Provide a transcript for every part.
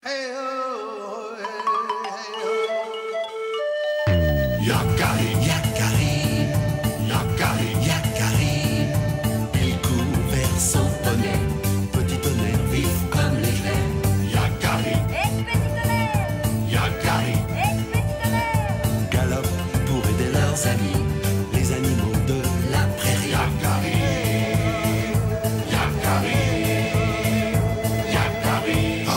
Yakari, Yakari, Yakari, Yakari. Il court vers son poney, petit tonnerre vif comme l'éclair. Yakari, Petit tonnerre, Yakari, petit tonnerre. galope pour aider leurs amis, les animaux de la prairie. Yakari, Yakari, Yakari. Oh.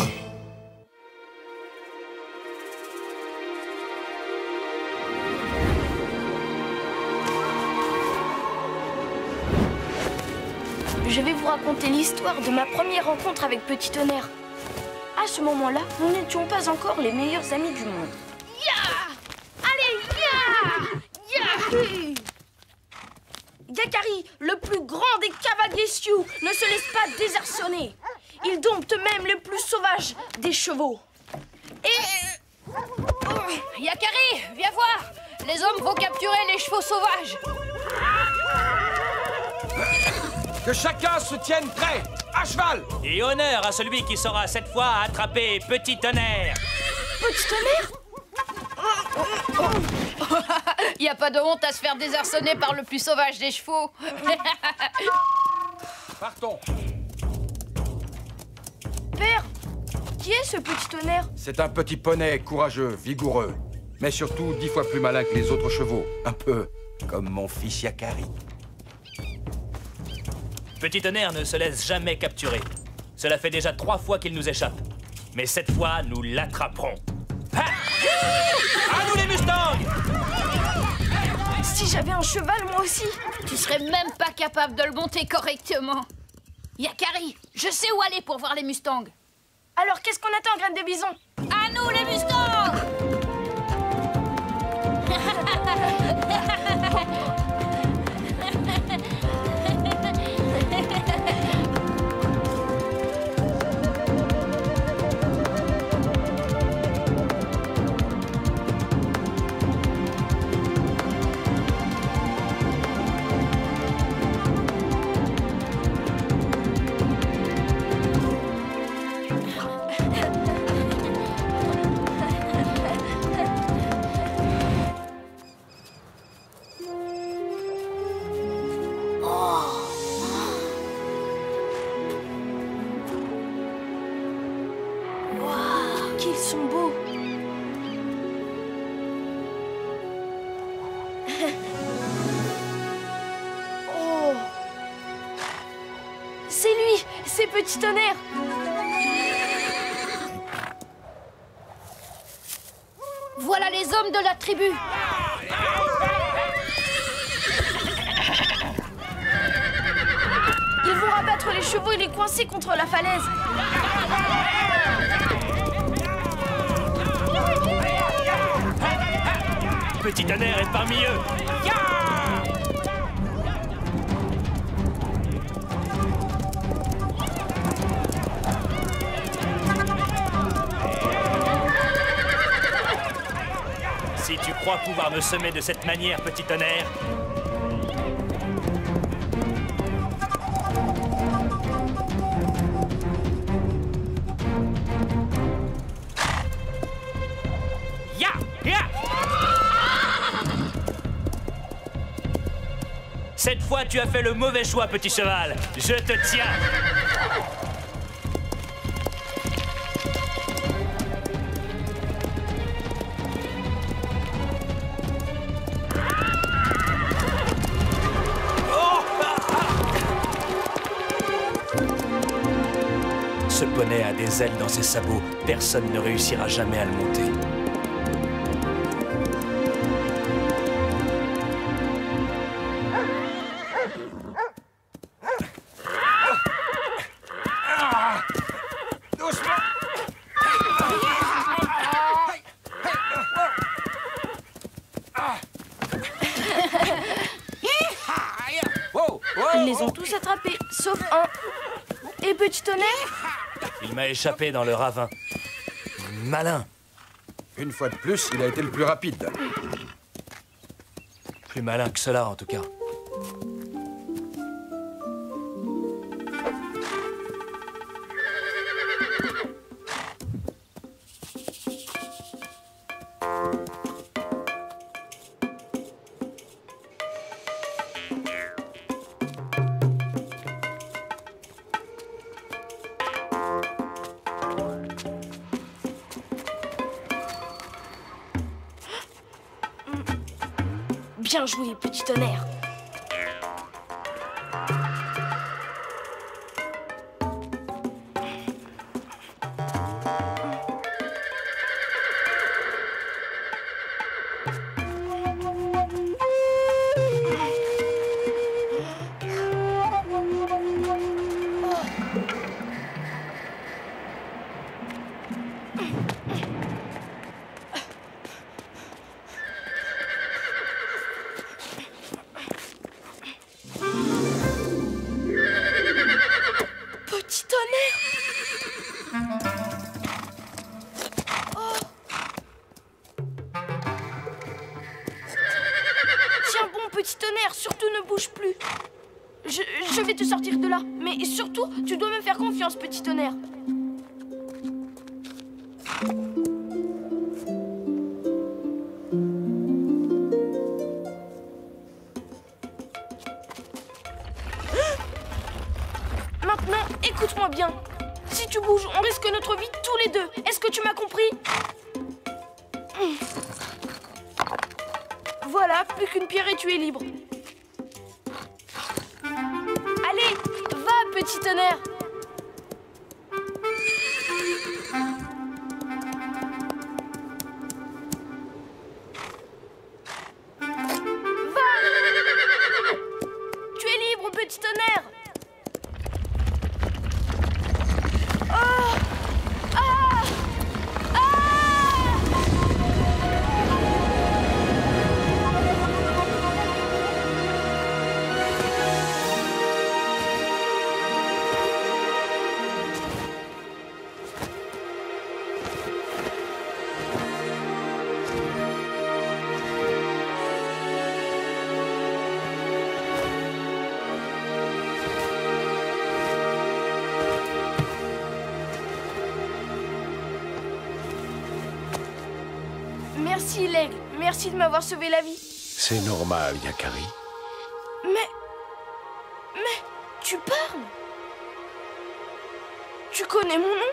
Je vais vous raconter l'histoire de ma première rencontre avec Petit Tonnerre. À ce moment-là, nous n'étions pas encore les meilleurs amis du monde. Allez, Yakari, le plus grand des cavaliers Sioux, ne se laisse pas désarçonner. Il dompte même les plus sauvages des chevaux. Yakari, viens voir. Les hommes vont capturer les chevaux sauvages. Que chacun se tienne prêt, à cheval. Et honneur à celui qui saura cette fois attraper Petit Tonnerre. Petit Tonnerre? Y a pas de honte à se faire désarçonner par le plus sauvage des chevaux. Partons. Père, qui est ce Petit Tonnerre? C'est un petit poney courageux, vigoureux, mais surtout 10 fois plus malin que les autres chevaux. Un peu comme mon fils Yakari. Petit Tonnerre ne se laisse jamais capturer. Cela fait déjà 3 fois qu'il nous échappe. Mais cette fois, nous l'attraperons. Ha! À nous les Mustangs! Si j'avais un cheval, moi aussi. Tu serais même pas capable de le monter correctement. Yakari, je sais où aller pour voir les Mustangs. Alors qu'est-ce qu'on attend, graine de bison? À nous les Mustangs! Qu'ils sont beaux. Oh. C'est lui, c'est Petit Tonnerre. Voilà les hommes de la tribu. Ils vont rabattre les chevaux et les coincer contre la falaise. Petit Tonnerre est parmi eux. Si tu crois pouvoir me semer de cette manière, Petit Tonnerre, ya! Cette fois, tu as fait le mauvais choix, petit cheval. Je te tiens. Ce poney a des ailes dans ses sabots. Personne ne réussira jamais à le monter. Ils les ont tous attrapés, sauf un. Et Petit Tonnerre? Il m'a échappé dans le ravin. Malin. Une fois de plus, il a été le plus rapide. Plus malin que cela, en tout cas. Bien joué, petit tonnerre. Petit tonnerre, surtout ne bouge plus. Je vais te sortir de là. Mais surtout, tu dois me faire confiance, petit tonnerre. Maintenant, écoute-moi bien. Si tu bouges, on risque notre vie tous les deux. Est-ce que tu m'as compris? Voilà, plus qu'une pierre et tu es libre. Allez, va, petit tonnerre. Va. Tu es libre, petit tonnerre. Merci, l'aigle. Merci de m'avoir sauvé la vie. C'est normal, Yakari. Mais... tu parles? Tu connais mon nom?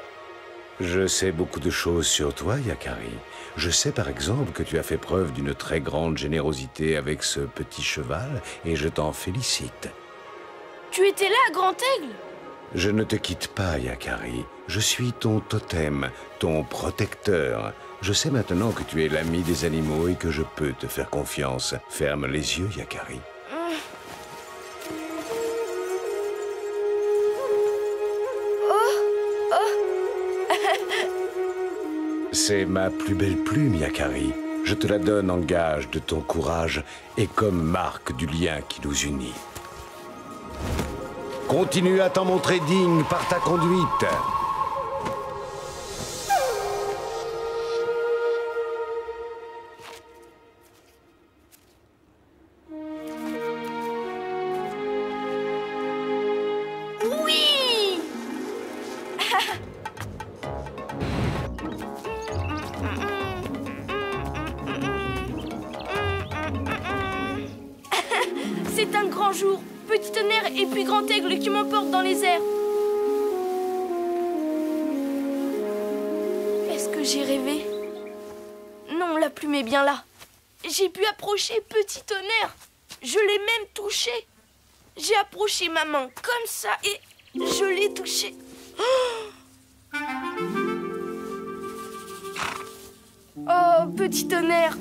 Je sais beaucoup de choses sur toi, Yakari. Je sais par exemple que tu as fait preuve d'une très grande générosité avec ce petit cheval, et je t'en félicite. Tu étais là, Grand Aigle? Je ne te quitte pas, Yakari. Je suis ton totem, ton protecteur. Je sais maintenant que tu es l'ami des animaux et que je peux te faire confiance. Ferme les yeux, Yakari. C'est ma plus belle plume, Yakari. Je te la donne en gage de ton courage et comme marque du lien qui nous unit. Continue à t'en montrer digne par ta conduite. Oui! C'est un grand jour. Petit tonnerre et puis Grand Aigle qui m'emporte dans les airs. Est-ce que j'ai rêvé? Non, la plume est bien là. J'ai pu approcher Petit Tonnerre. Je l'ai même touché. J'ai approché ma main comme ça et je l'ai touché. Oh, Petit Tonnerre.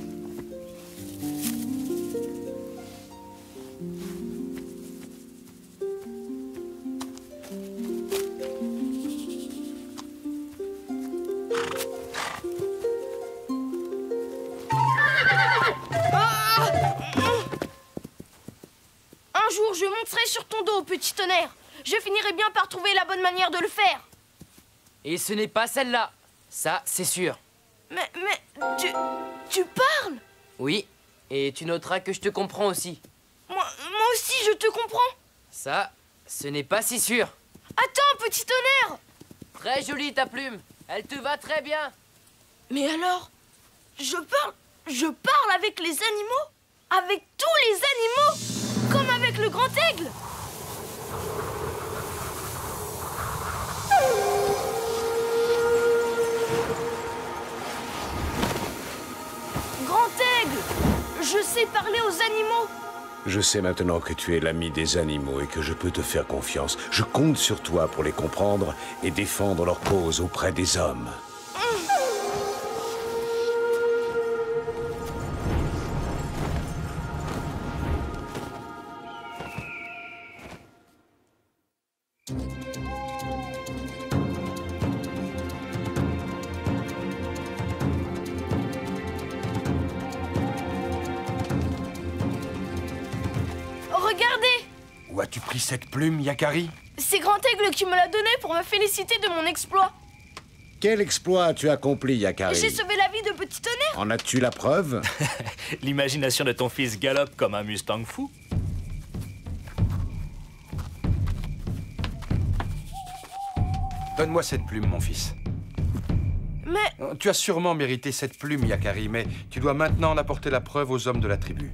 Un jour, je monterai sur ton dos, Petit Tonnerre. Je finirai bien par trouver la bonne manière de le faire. Et ce n'est pas celle-là. Ça, c'est sûr. Mais tu parles? Oui, et tu noteras que je te comprends aussi. Moi aussi, je te comprends. Ça, ce n'est pas si sûr. Attends, Petit Tonnerre. Très jolie ta plume. Elle te va très bien. Mais alors, je parle avec les animaux? Avec tous les animaux? Comme avec le Grand Aigle? Grand Aigle, Je sais parler aux animaux. Je sais maintenant que tu es l'ami des animaux et que je peux te faire confiance. Je compte sur toi pour les comprendre et défendre leur cause auprès des hommes. Regardez! Où as-tu pris cette plume, Yakari? C'est Grand Aigle qui me l'a donné pour me féliciter de mon exploit. Quel exploit as-tu accompli, Yakari? J'ai sauvé la vie de Petit Tonnerre. En as-tu la preuve? L'imagination de ton fils galope comme un Mustang fou. Donne-moi cette plume, mon fils. Mais Tu as sûrement mérité cette plume, Yakari, mais tu dois maintenant en apporter la preuve aux hommes de la tribu.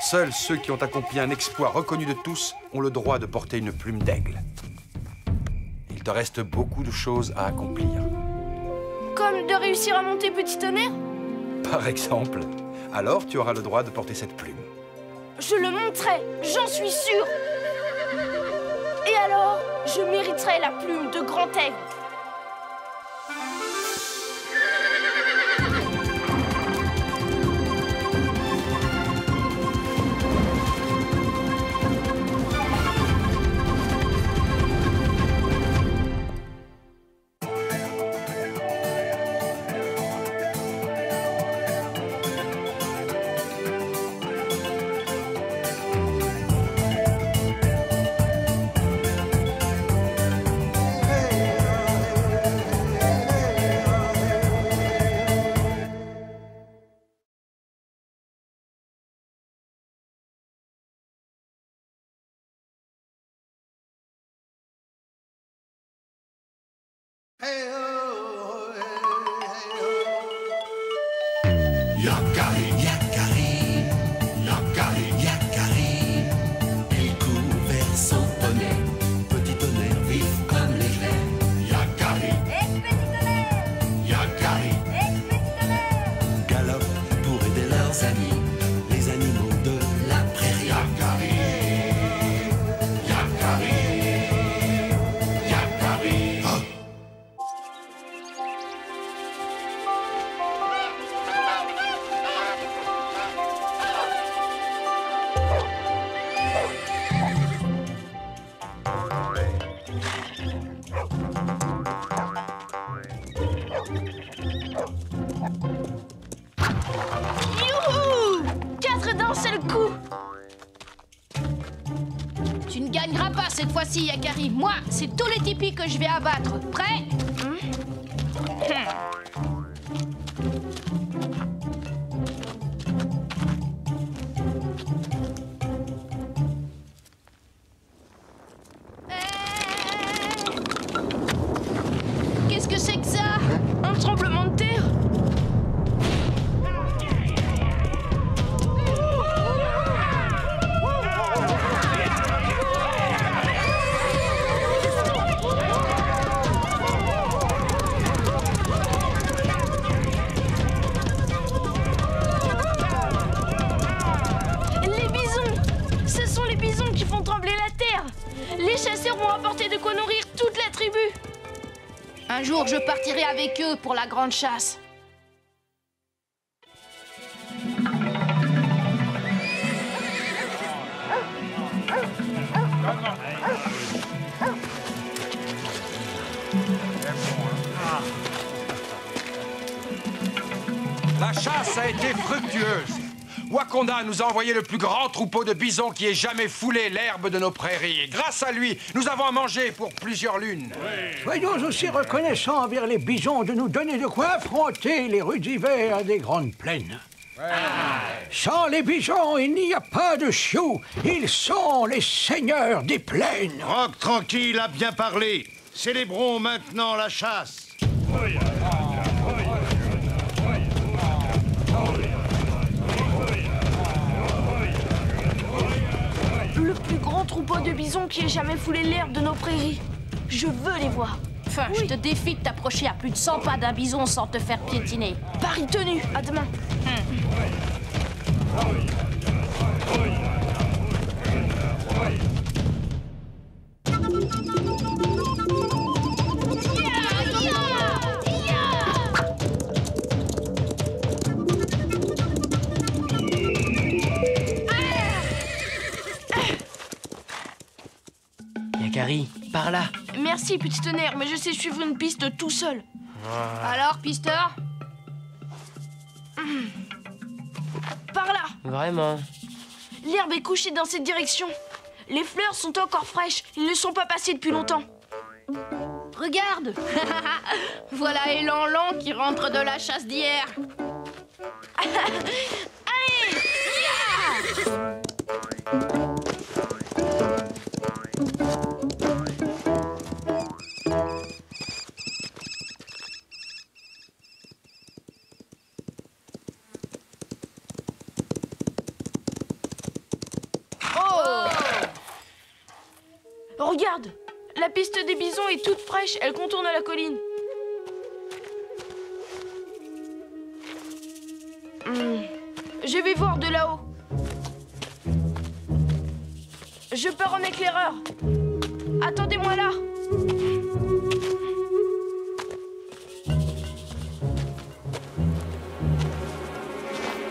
Seuls ceux qui ont accompli un exploit reconnu de tous ont le droit de porter une plume d'aigle. Il te reste beaucoup de choses à accomplir. comme de réussir à monter Petit Tonnerre, Par exemple, alors tu auras le droit de porter cette plume. je le monterai, j'en suis sûre. Et alors, je mériterai la plume de Grand Aigle. Yakari, Yakari, Yakari, Yakari. Il court vers son poney, Petit Tonnerre vif comme l'éclair. Yakari, Et Petit Tonnerre. Yakari, Et Petit Tonnerre. galope pour aider leurs amis, les animaux de la prairie. Yakari, Yakari, Yakari. Oh. Youhou! 4 d'un seul coup. Tu ne gagneras pas cette fois-ci, Yakari. Moi, c'est tous les tipis que je vais abattre. Prêt? Qu'est-ce que c'est que ça? Un tremblement de terre. Les bisons! Ce sont les bisons qui font trembler la terre. Les chasseurs vont apporter de quoi nourrir toute la tribu. Un jour, je partirai avec eux pour la grande chasse. La chasse a été fructueuse. Wakonda nous a envoyé le plus grand troupeau de bisons qui ait jamais foulé l'herbe de nos prairies. Et grâce à lui, nous avons à manger pour plusieurs lunes. Soyons aussi reconnaissants envers les bisons de nous donner de quoi affronter les rudes hivers des grandes plaines. Sans les bisons, il n'y a pas de chioux. Ils sont les seigneurs des plaines. Rock tranquille a bien parlé. Célébrons maintenant la chasse. Le plus grand troupeau de bisons qui ait jamais foulé l'herbe de nos prairies. Je veux les voir. Enfin, je te défie de t'approcher à plus de 100 pas d'un bison sans te faire piétiner. Pari tenu, à demain. Yakari, par là. Merci, petit tonnerre, mais je sais suivre une piste tout seul. Alors, pisteur? Par là. Vraiment? L'herbe est couchée dans cette direction. Les fleurs sont encore fraîches. Ils ne sont pas passés depuis longtemps. Regarde. Voilà Élan Lent qui rentre de la chasse d'hier. Allez, regarde, la piste des bisons est toute fraîche. Elle contourne la colline. Je vais voir de là-haut. Je pars en éclaireur. Attendez-moi là.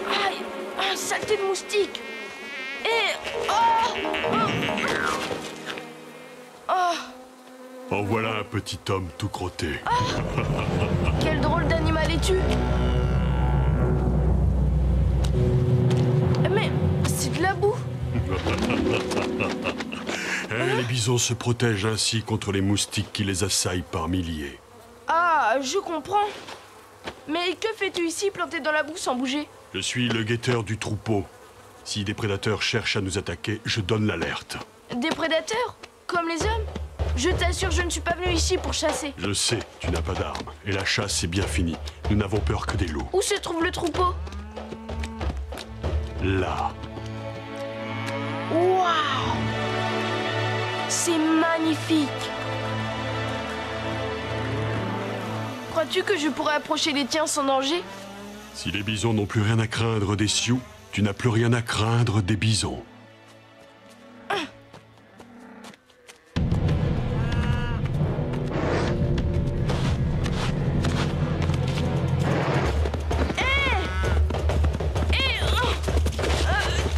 Aïe, un saleté de moustique. Et... En voilà un petit homme tout crotté. Quel drôle d'animal es-tu? Mais c'est de la boue. Les bisons se protègent ainsi contre les moustiques qui les assaillent par milliers. Ah, je comprends. Mais que fais-tu ici, planté dans la boue sans bouger? Je suis le guetteur du troupeau. Si des prédateurs cherchent à nous attaquer, je donne l'alerte. Des prédateurs? Comme les hommes? Je t'assure, je ne suis pas venu ici pour chasser. Je sais, tu n'as pas d'armes. Et la chasse est bien finie. Nous n'avons peur que des loups. Où se trouve le troupeau? Là. Waouh! C'est magnifique! Crois-tu que je pourrais approcher les tiens sans danger? Si les bisons n'ont plus rien à craindre des sioux, tu n'as plus rien à craindre des bisons.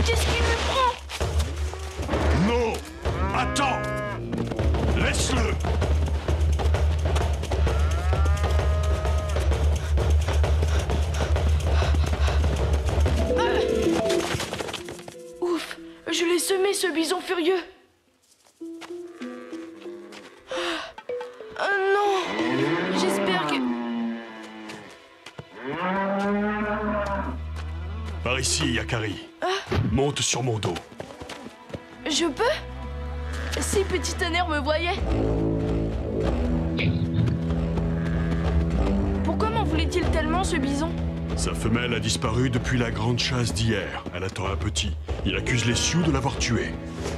Qu'est-ce qu'il me prend? Non! Attends! Laisse-le! Ouf! Je l'ai semé, ce bison furieux! Oh non! J'espère que... Par ici, Yakari. Monte sur mon dos. Je peux? Si Petit Tonnerre me voyait. Pourquoi m'en voulait-il tellement, ce bison? Sa femelle a disparu depuis la grande chasse d'hier. Elle attend un petit. Il accuse les sioux de l'avoir tué.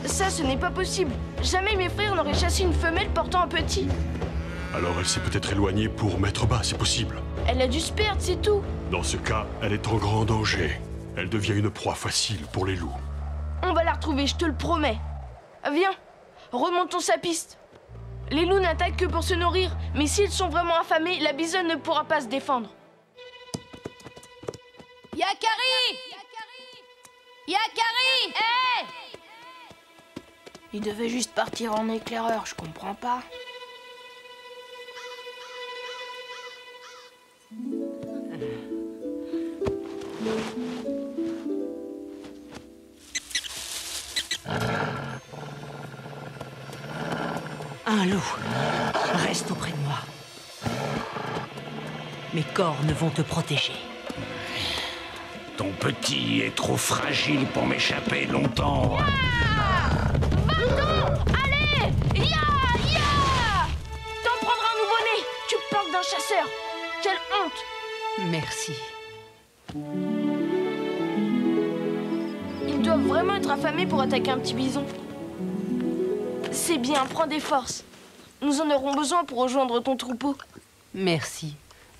Ça, ce n'est pas possible. Jamais mes frères n'auraient chassé une femelle portant un petit. Alors elle s'est peut-être éloignée pour mettre bas, c'est possible. Elle a dû se perdre, c'est tout. Dans ce cas, elle est en grand danger. Elle devient une proie facile pour les loups. On va la retrouver, je te le promets. Viens, remontons sa piste. Les loups n'attaquent que pour se nourrir, mais s'ils sont vraiment affamés, la bisonne ne pourra pas se défendre. Yakari! Yakari! Hé! Il devait juste partir en éclaireur, je comprends pas. Un loup. Reste auprès de moi. Mes cornes vont te protéger. Ton petit est trop fragile pour m'échapper longtemps. Va-t'en! Allez! Ya! T'en prendras un nouveau-né! Tu planques d'un chasseur! Quelle honte! Merci. Ils doivent vraiment être affamés pour attaquer un petit bison. C'est bien, prends des forces. Nous en aurons besoin pour rejoindre ton troupeau. Merci.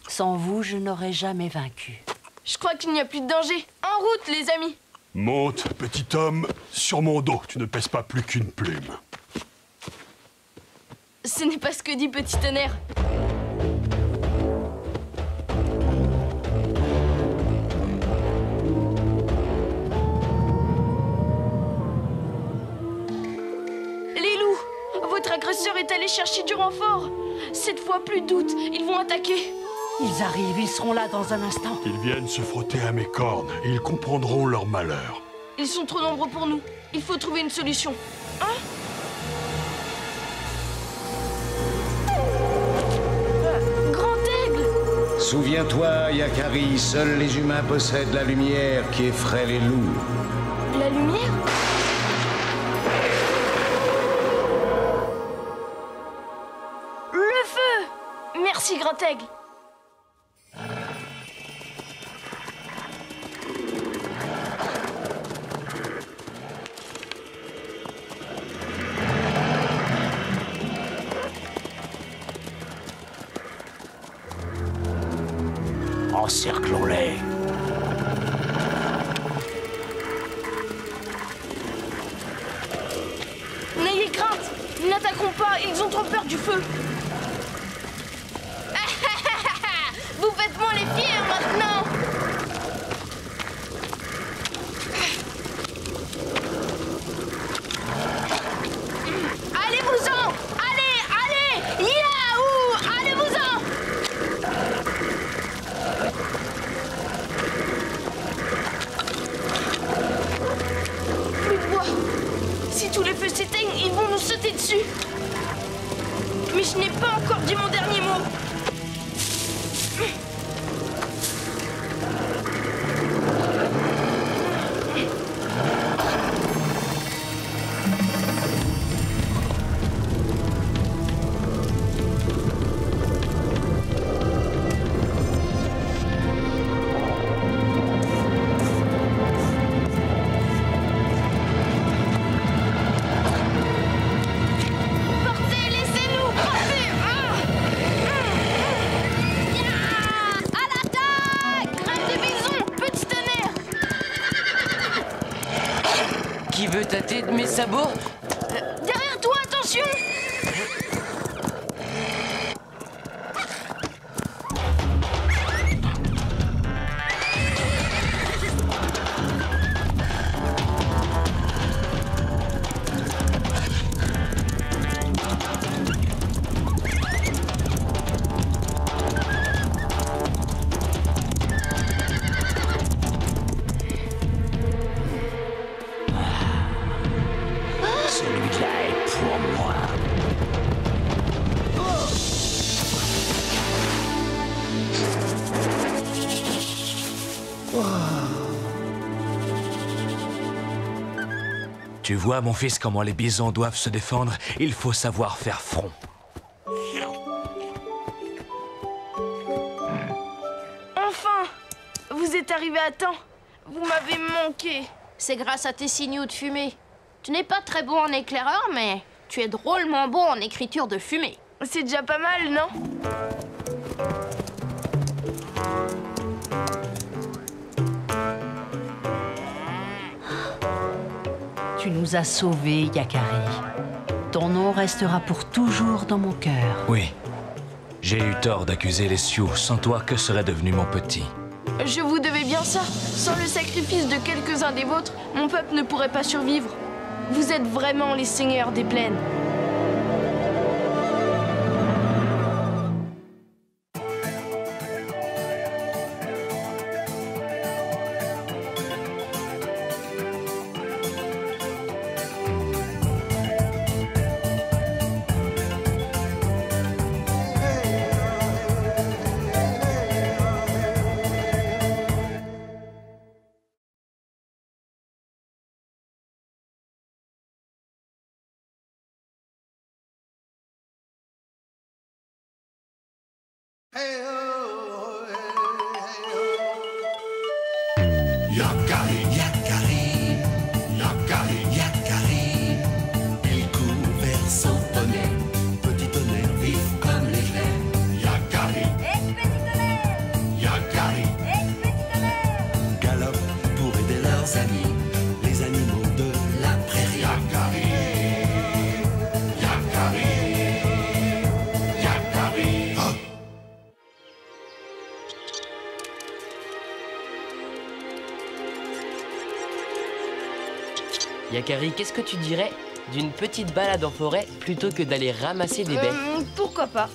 Sans vous, je n'aurais jamais vaincu. Je crois qu'il n'y a plus de danger. En route, les amis. Monte, petit homme, sur mon dos. Tu ne pèses pas plus qu'une plume. Ce n'est pas ce que dit Petit Tonnerre. Les loups, votre agresseur est allé chercher du renfort. Cette fois, plus de doute, ils vont attaquer. Ils arrivent, ils seront là dans un instant. Ils viennent se frotter à mes cornes et ils comprendront leur malheur. Ils sont trop nombreux pour nous. Il faut trouver une solution. Hein? Grand aigle! Souviens-toi, Yakari, seuls les humains possèdent la lumière qui effraie les loups. La lumière? Le feu! Merci, Grand aigle. Encerclons-les. N'ayez crainte, n'attaquons pas, ils ont trop peur du feu. Vous faites moins les fiers maintenant. Allez-vous-en! Allez! Yahoo! Allez-vous-en! Plus de bois. Si tous les feux s'éteignent, ils vont nous sauter dessus. Mais je n'ai pas encore dit mon dernier mot. Qui veut tâter de mes sabots? Derrière toi, attention! Celui-là est pour moi. Tu vois, mon fils, comment les bisons doivent se défendre? Il faut savoir faire front. Enfin! Vous êtes arrivé à temps. Vous m'avez manqué. C'est grâce à tes signaux de fumée. Tu n'es pas très bon en éclaireur, mais tu es drôlement bon en écriture de fumée. C'est déjà pas mal, non? Tu nous as sauvés, Yakari. Ton nom restera pour toujours dans mon cœur. Oui. J'ai eu tort d'accuser les Sioux. Sans toi, que serait devenu mon petit? Je vous devais bien ça. Sans le sacrifice de quelques-uns des vôtres, mon peuple ne pourrait pas survivre. Vous êtes vraiment les seigneurs des plaines. Yakari, Yakari, Yakari, Yakari, il court vers son poney, petit tonnerre. ses amis, les animaux de la prairie. Yakari, Yakari, Yakari. Oh. Yakari, qu'est-ce que tu dirais d'une petite balade en forêt plutôt que d'aller ramasser des baies? Pourquoi pas?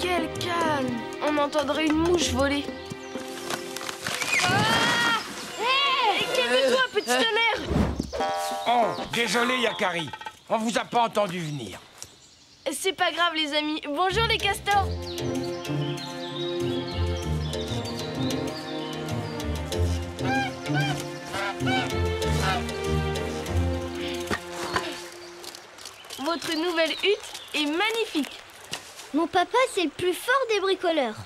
Quel calme! On entendrait une mouche voler. Ah! Hey! Calme-toi, petit tonnerre! Oh, désolé, Yakari. On vous a pas entendu venir. C'est pas grave, les amis. Bonjour, les castors! Votre nouvelle hutte est magnifique. Mon papa, c'est le plus fort des bricoleurs.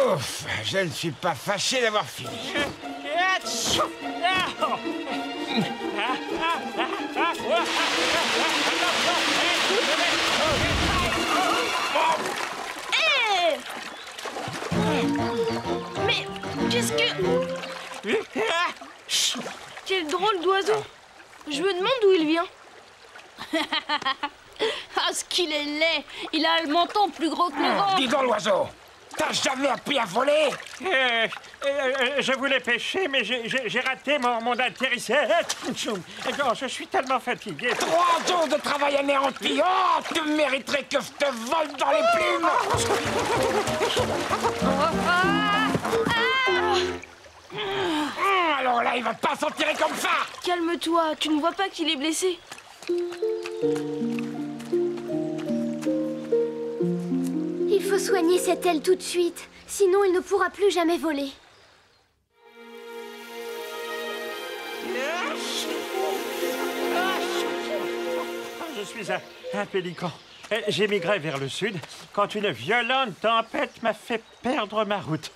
Ouf, je ne suis pas fâché d'avoir fini. Hey! Mais qu'est-ce que... Quel drôle d'oiseau! Je me demande d'où il vient. Ah, ce qu'il est laid! Il a le menton plus gros que le ventre! Dis donc, l'oiseau! T'as jamais appris à voler? Je voulais pêcher, mais j'ai raté mon atterrissage. Non, je suis tellement fatigué. 3 jours de travail anéanti! Oh, tu mériterais que je te vole dans les plumes! Alors là, il va pas s'en tirer comme ça! Calme-toi, tu ne vois pas qu'il est blessé. Il faut soigner cette aile tout de suite, sinon il ne pourra plus jamais voler. Je suis un pélican. J'ai migré vers le sud quand une violente tempête m'a fait perdre ma route.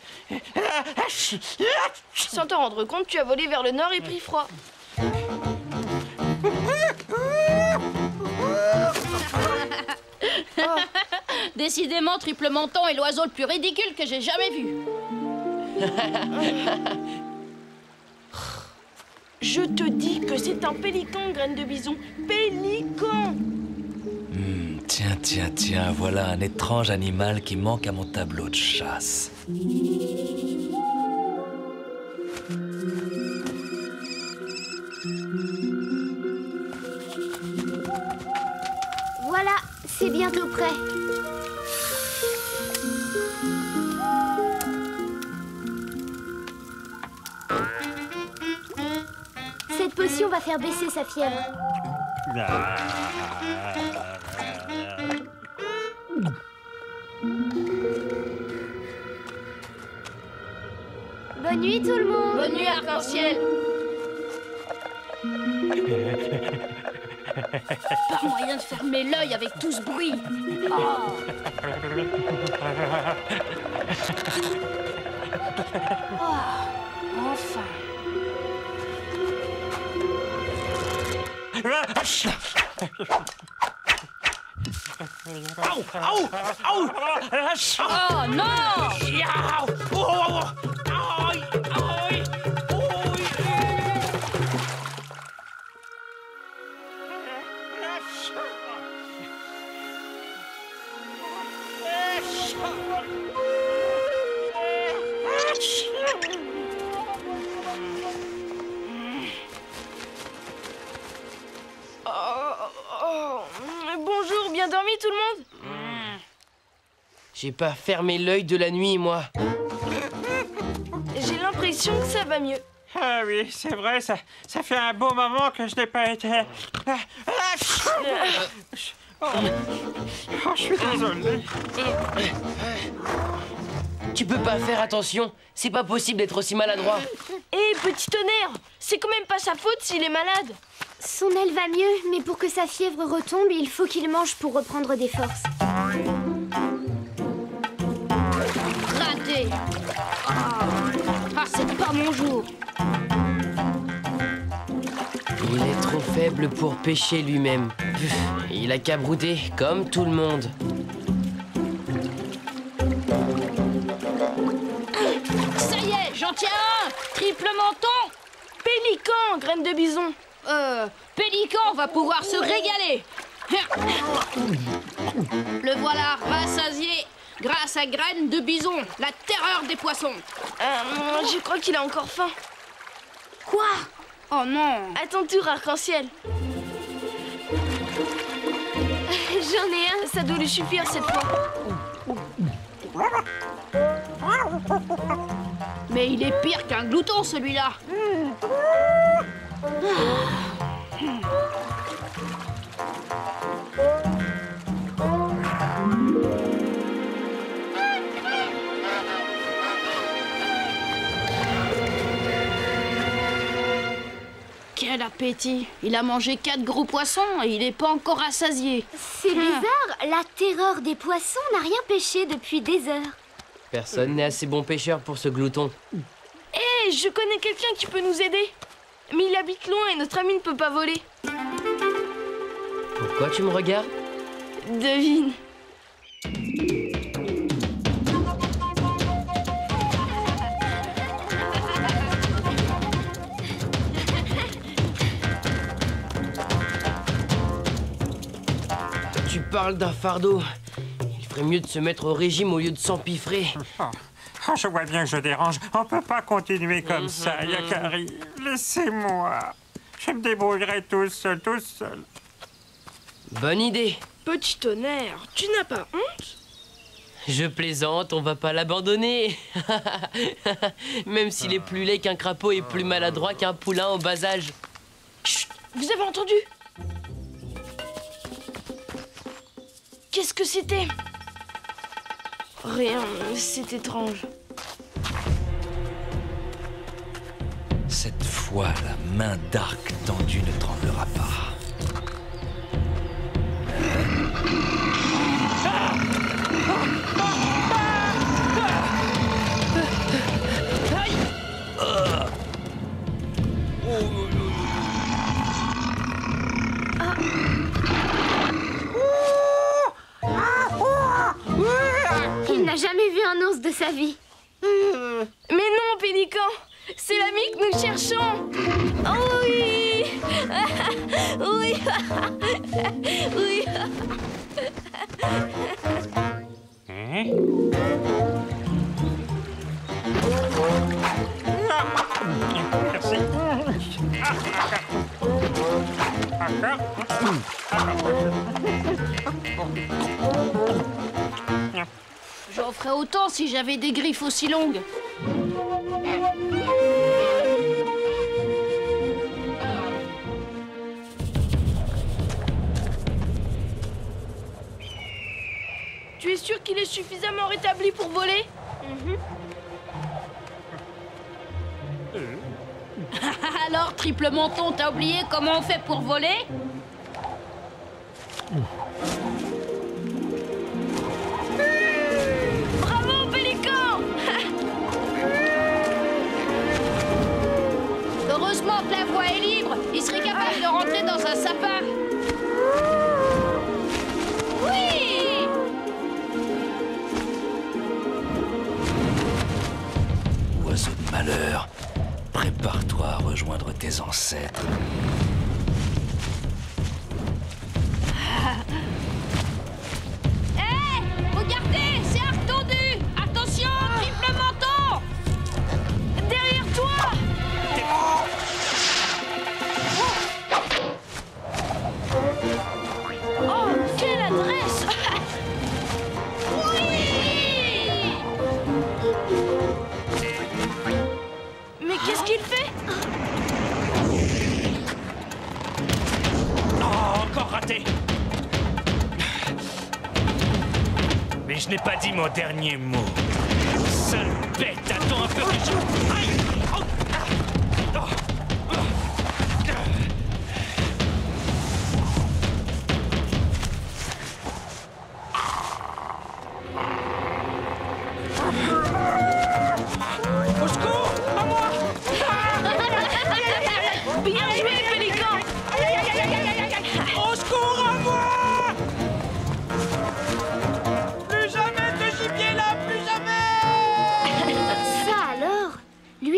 Sans t'en rendre compte, tu as volé vers le nord et pris froid. Décidément, Triple Menton est l'oiseau le plus ridicule que j'ai jamais vu. Je te dis que c'est un pélican, graine de bison. Pélican! Tiens, voilà un étrange animal qui manque à mon tableau de chasse. Voilà, c'est bientôt prêt. Cette potion va faire baisser sa fièvre. Bonne nuit tout le monde. Bonne nuit, arc-en-ciel. Pas moyen de fermer l'œil avec tout ce bruit. Oh. Oh, enfin. Oh non! Bonjour, bien dormi tout le monde? J'ai pas fermé l'œil de la nuit, moi. J'ai l'impression que ça va mieux. Ah oui, c'est vrai, ça fait un beau moment que je n'ai pas été... Oh, je suis désolé. Tu peux pas faire attention. C'est pas possible d'être aussi maladroit. Hé, petit tonnerre, c'est quand même pas sa faute s'il est malade. Son aile va mieux, mais pour que sa fièvre retombe, il faut qu'il mange pour reprendre des forces. raté. Ah, c'est pas mon jour. Il est trop faible pour pêcher lui-même. Puf, il a qu'à brouter, comme tout le monde. Ça y est, j'en tiens un. Triple menton. Pélican, graine de bison. Pélican va pouvoir se régaler. Le voilà rassasié grâce à graine de bison, la terreur des poissons. Je crois qu'il a encore faim. Quoi? Oh non. À ton tour, arc-en-ciel. J'en ai un, ça doit lui suffire cette fois. Mais il est pire qu'un glouton, celui-là. Quel appétit! Il a mangé 4 gros poissons et il n'est pas encore rassasié. C'est bizarre, la terreur des poissons n'a rien pêché depuis des heures. Personne n'est assez bon pêcheur pour ce glouton. Hé, je connais quelqu'un qui peut nous aider. Mais il habite loin et notre ami ne peut pas voler. Pourquoi tu me regardes? Devine. Tu parles d'un fardeau. Il ferait mieux de se mettre au régime au lieu de s'empiffrer. Oh, je vois bien que je dérange. On peut pas continuer comme ça, Yakari. Laissez-moi. Je me débrouillerai tout seul, tout seul. Bonne idée. Petit tonnerre, tu n'as pas honte? Je plaisante, on va pas l'abandonner. Même s'il est plus laid qu'un crapaud et plus maladroit qu'un poulain au bas âge. Chut, vous avez entendu? Qu'est-ce que c'était? Rien, c'est étrange. Cette fois, la main d'Arc tendue ne tremblera pas. Il n'a jamais vu un ours de sa vie. Mais non, Pélican, c'est l'ami que nous cherchons. Oh oui. Oui. Oui. Merci. J'en ferais autant si j'avais des griffes aussi longues. Tu es sûr qu'il est suffisamment rétabli pour voler? Alors, triple menton, t'as oublié comment on fait pour voler? Bravo, Pélican. Heureusement que la voie est libre. Il serait capable de rentrer dans un sapin. Oui! Oiseau de malheur, prépare-toi à rejoindre tes ancêtres. Hé! Regardez, c'est arc tendu! Attention, triple menton! Derrière toi! Oh, quelle adresse! Oui! Mais qu'est-ce qu'il fait? Oh, encore raté. Mais je n'ai pas dit mon dernier mot. Sale bête, attends un peu que je... Aïe! Oh!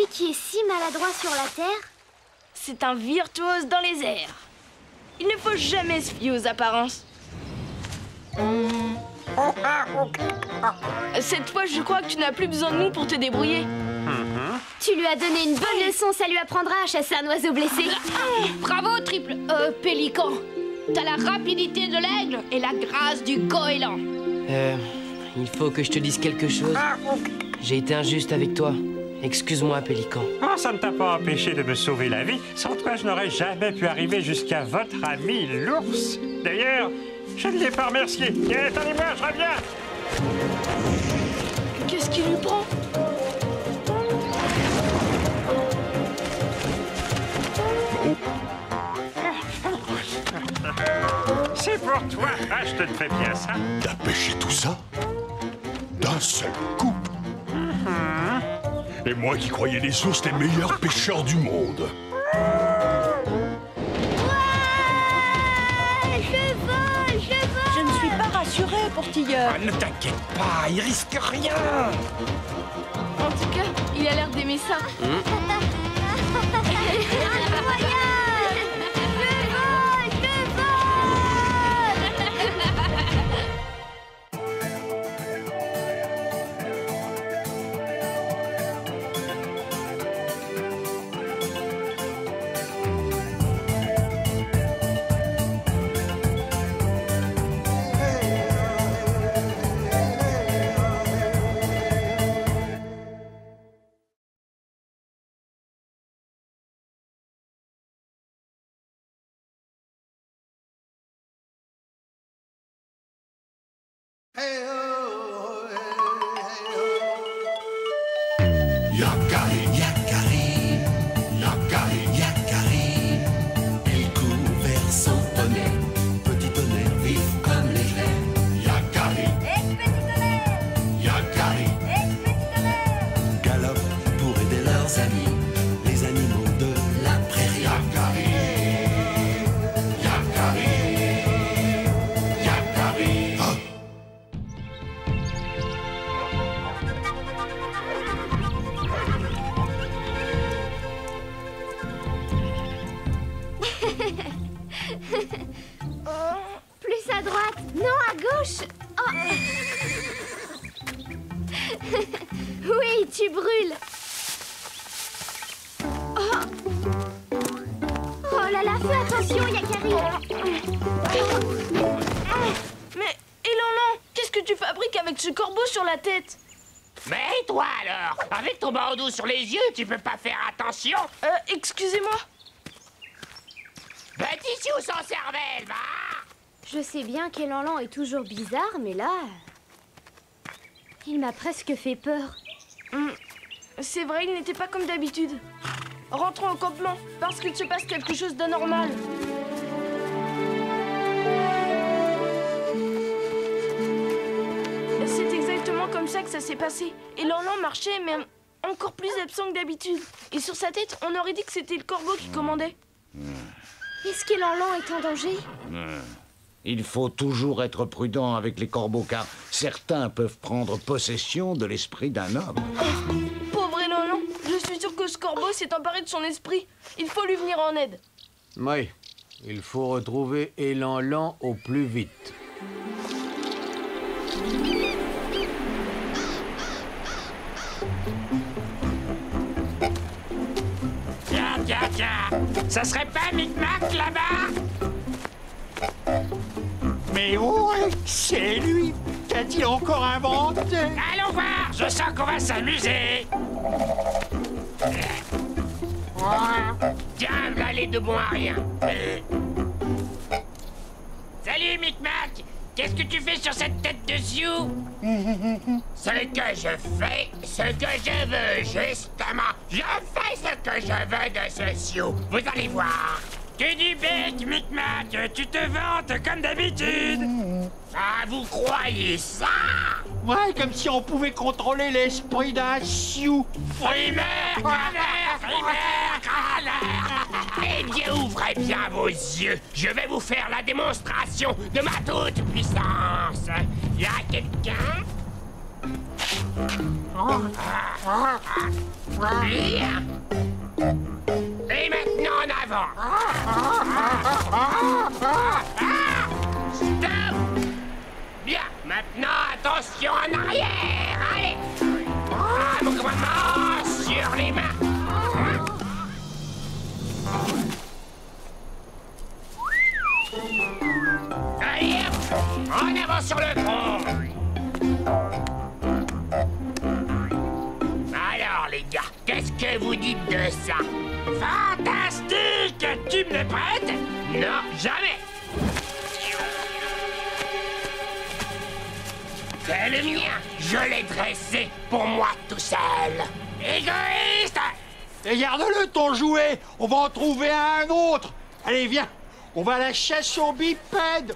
Lui qui est si maladroit sur la terre? C'est un virtuose dans les airs. Il ne faut jamais se fier aux apparences. Cette fois, je crois que tu n'as plus besoin de nous pour te débrouiller. Tu lui as donné une bonne leçon, ça lui apprendra à chasser un oiseau blessé. Bravo, Pélican. T'as la rapidité de l'aigle et la grâce du goéland. Il faut que je te dise quelque chose. J'ai été injuste avec toi. Excuse-moi, Pélican. Oh, ça ne t'a pas empêché de me sauver la vie. Sans toi, je n'aurais jamais pu arriver jusqu'à votre ami l'ours. D'ailleurs, je ne l'ai pas remercié. Attendez-moi, je reviens. Qu'est-ce qui lui prend? C'est pour toi. Ah, je te fais bien ça. T'as pêché tout ça d'un seul coup. Et moi qui croyais les ours les meilleurs pêcheurs du monde. Je ne suis pas rassurée, portilleur. Ah, ne t'inquiète pas, il risque rien. En tout cas, il a l'air d'aimer ça. Yakari, Yakari, Yakari, Yakari. Il court vers son poney, petit tonnerre vif comme l'éclair. Yakari, petit tonnerre, Yakari, petit tonnerre. Galope pour aider leurs amis, les animaux de la prairie. Yakari, Yakari, Yakari. Oh. Plus à droite. Non, à gauche. Oh. Oui, tu brûles. Oh. Oh là là, fais attention, Yakari. Mais, Élan, qu'est-ce que tu fabriques avec ce corbeau sur la tête? Mais toi alors, avec ton bandeau sur les yeux, tu peux pas faire attention? Excusez-moi. Petit Sioux sans cervelle, va! Je sais bien qu'Élan est toujours bizarre, mais là... il m'a presque fait peur. C'est vrai, il n'était pas comme d'habitude. Rentrons au campement, parce qu'il se passe quelque chose d'anormal. C'est exactement comme ça que ça s'est passé. Élan marchait, mais encore plus absent que d'habitude. Et sur sa tête, on aurait dit que c'était le corbeau qui commandait. Est-ce qu'Élan est en danger? Il faut toujours être prudent avec les corbeaux, car certains peuvent prendre possession de l'esprit d'un homme. Pauvre Élan, je suis sûr que ce corbeau s'est emparé de son esprit. Il faut lui venir en aide. Oui, il faut retrouver Élan au plus vite. Tiens, ça serait pas Micmac là-bas? Mais ouais, c'est lui. Qu'a-t-il encore inventé? Allons voir, je sens qu'on va s'amuser. Tiens, là les deux bons à rien. Salut Micmac, qu'est-ce que tu fais sur cette tête de Sioux? Ce que je fais, ce que je veux, justement. Je fais ce que je veux de ce Sioux. Vous allez voir. Que du bec, Micmac, tu te vantes comme d'habitude. Ah, vous croyez ça? Ouais, comme si on pouvait contrôler l'esprit d'un Sioux. Frimaire, eh bien, ouvrez bien vos yeux. Je vais vous faire la démonstration de ma toute-puissance. Y a quelqu'un? Bien. Et maintenant en avant. Stop. Bien. Maintenant attention en arrière. Allez. Mouvement sur les mains. Allez, en avant sur le front. Alors les gars, qu'est-ce que vous dites de ça? Fantastique! Tu me prêtes? Non, jamais! C'est le mien! Je l'ai dressé pour moi tout seul! Égoïste! Et garde-le ton jouet! On va en trouver un autre! Allez, viens! On va à la chasse aux bipèdes!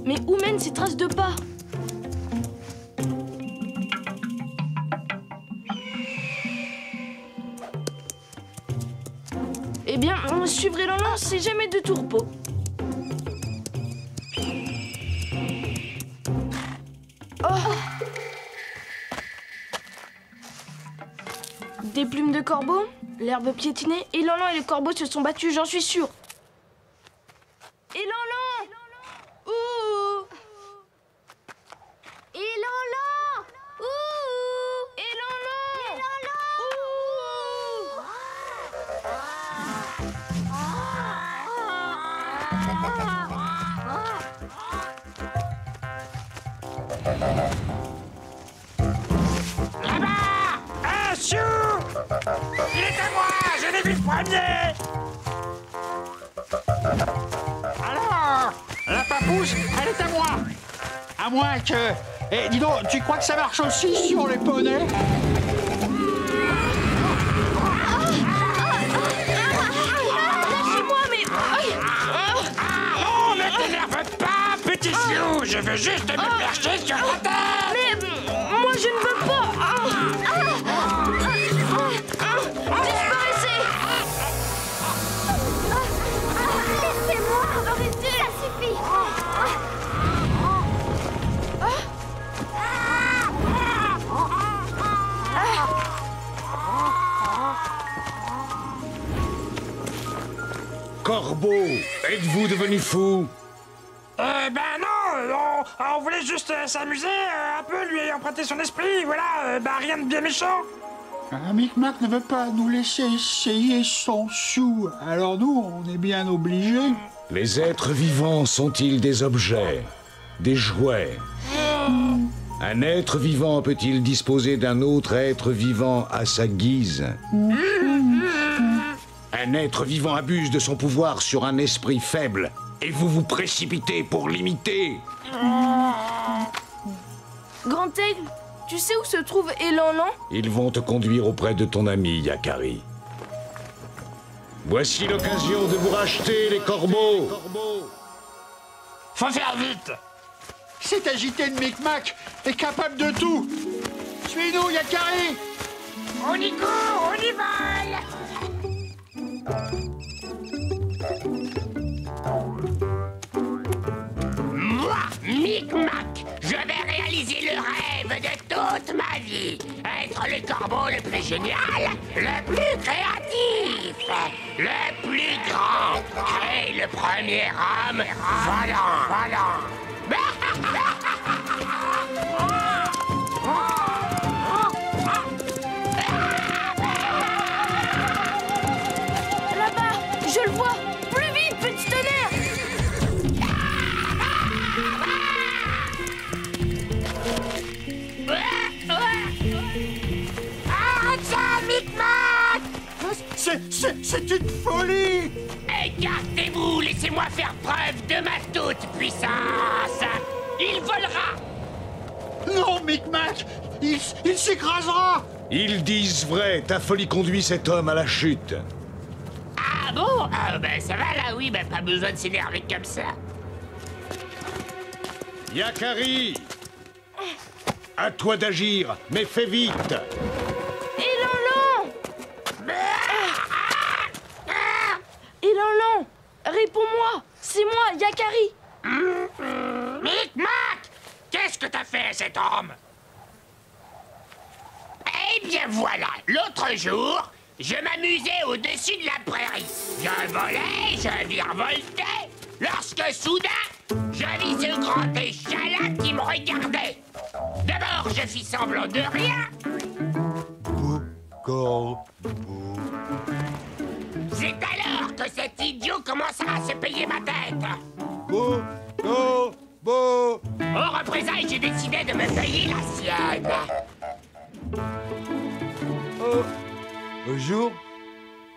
Mais où mènent ces traces de pas? Eh bien, suivre Élan-Lan, c'est jamais de tout repos. Oh! Des plumes de corbeau, l'herbe piétinée, Élan-Lan et le corbeau se sont battus, j'en suis sûre. Élan-Lan! Ouh! Élan-Lan! Ouh! Élan-Lan! Là-bas! Un chou! Il est à moi! Je l'ai vu le premier! Alors, la papousse, elle est à moi. À moins que... Eh, dis donc, tu crois que ça marche aussi sur les poneys? Lâchez-moi, mais... Oh, ne t'énerve pas, petit Sioux! Je veux juste me percher sur la tête! Mais... moi, je ne veux pas! Disparaissez! Laissez-moi! Arrêtez! Ça suffit! Corbeau, êtes-vous devenu fou? Ben non, on voulait juste s'amuser, un peu lui emprunter son esprit, voilà, rien de bien méchant. Micmac ne veut pas nous laisser essayer son chou, alors nous, on est bien obligés. Les êtres vivants sont-ils des objets? Des jouets? Un être vivant peut-il disposer d'un autre être vivant à sa guise? Un être vivant abuse de son pouvoir sur un esprit faible, et vous vous précipitez pour l'imiter. Grand Aigle, tu sais où se trouve Élan-Lan? Ils vont te conduire auprès de ton ami, Yakari. Voici l'occasion de vous racheter, les corbeaux. Faut faire vite. Cet agité de Micmac est capable de tout. Suis-nous, Yakari. On y court, on y vole. Moi, Micmac, je vais réaliser le rêve de toute ma vie. Être le corbeau le plus génial, le plus créatif, le plus grand. Créer le premier homme volant. Là-bas, je le vois. Plus vite, petit tonnerre. Arrête ça, Micmac! C'est une folie. Écartez-vous, laissez-moi faire preuve de ma toute puissance. Il volera. Non, Micmac, il s'écrasera. Ils disent vrai, ta folie conduit cet homme à la chute. Ah bon? Ah ben ça va là, oui, ben pas besoin de s'énerver comme ça. Yakari, à toi d'agir, mais fais vite. Élan-Lan! Élan-Lan! Réponds-moi! C'est moi, Yakari! Micmac! Qu'est-ce que t'as fait à cet homme? Eh bien voilà, l'autre jour, je m'amusais au-dessus de la prairie. Je volais, je virevoltais, lorsque soudain, je vis ce grand échalas qui me regardait. D'abord, je fis semblant de rien. C'est alors que cet idiot commença à se payer ma tête. En représailles, j'ai décidé de me payer la sienne. Bonjour,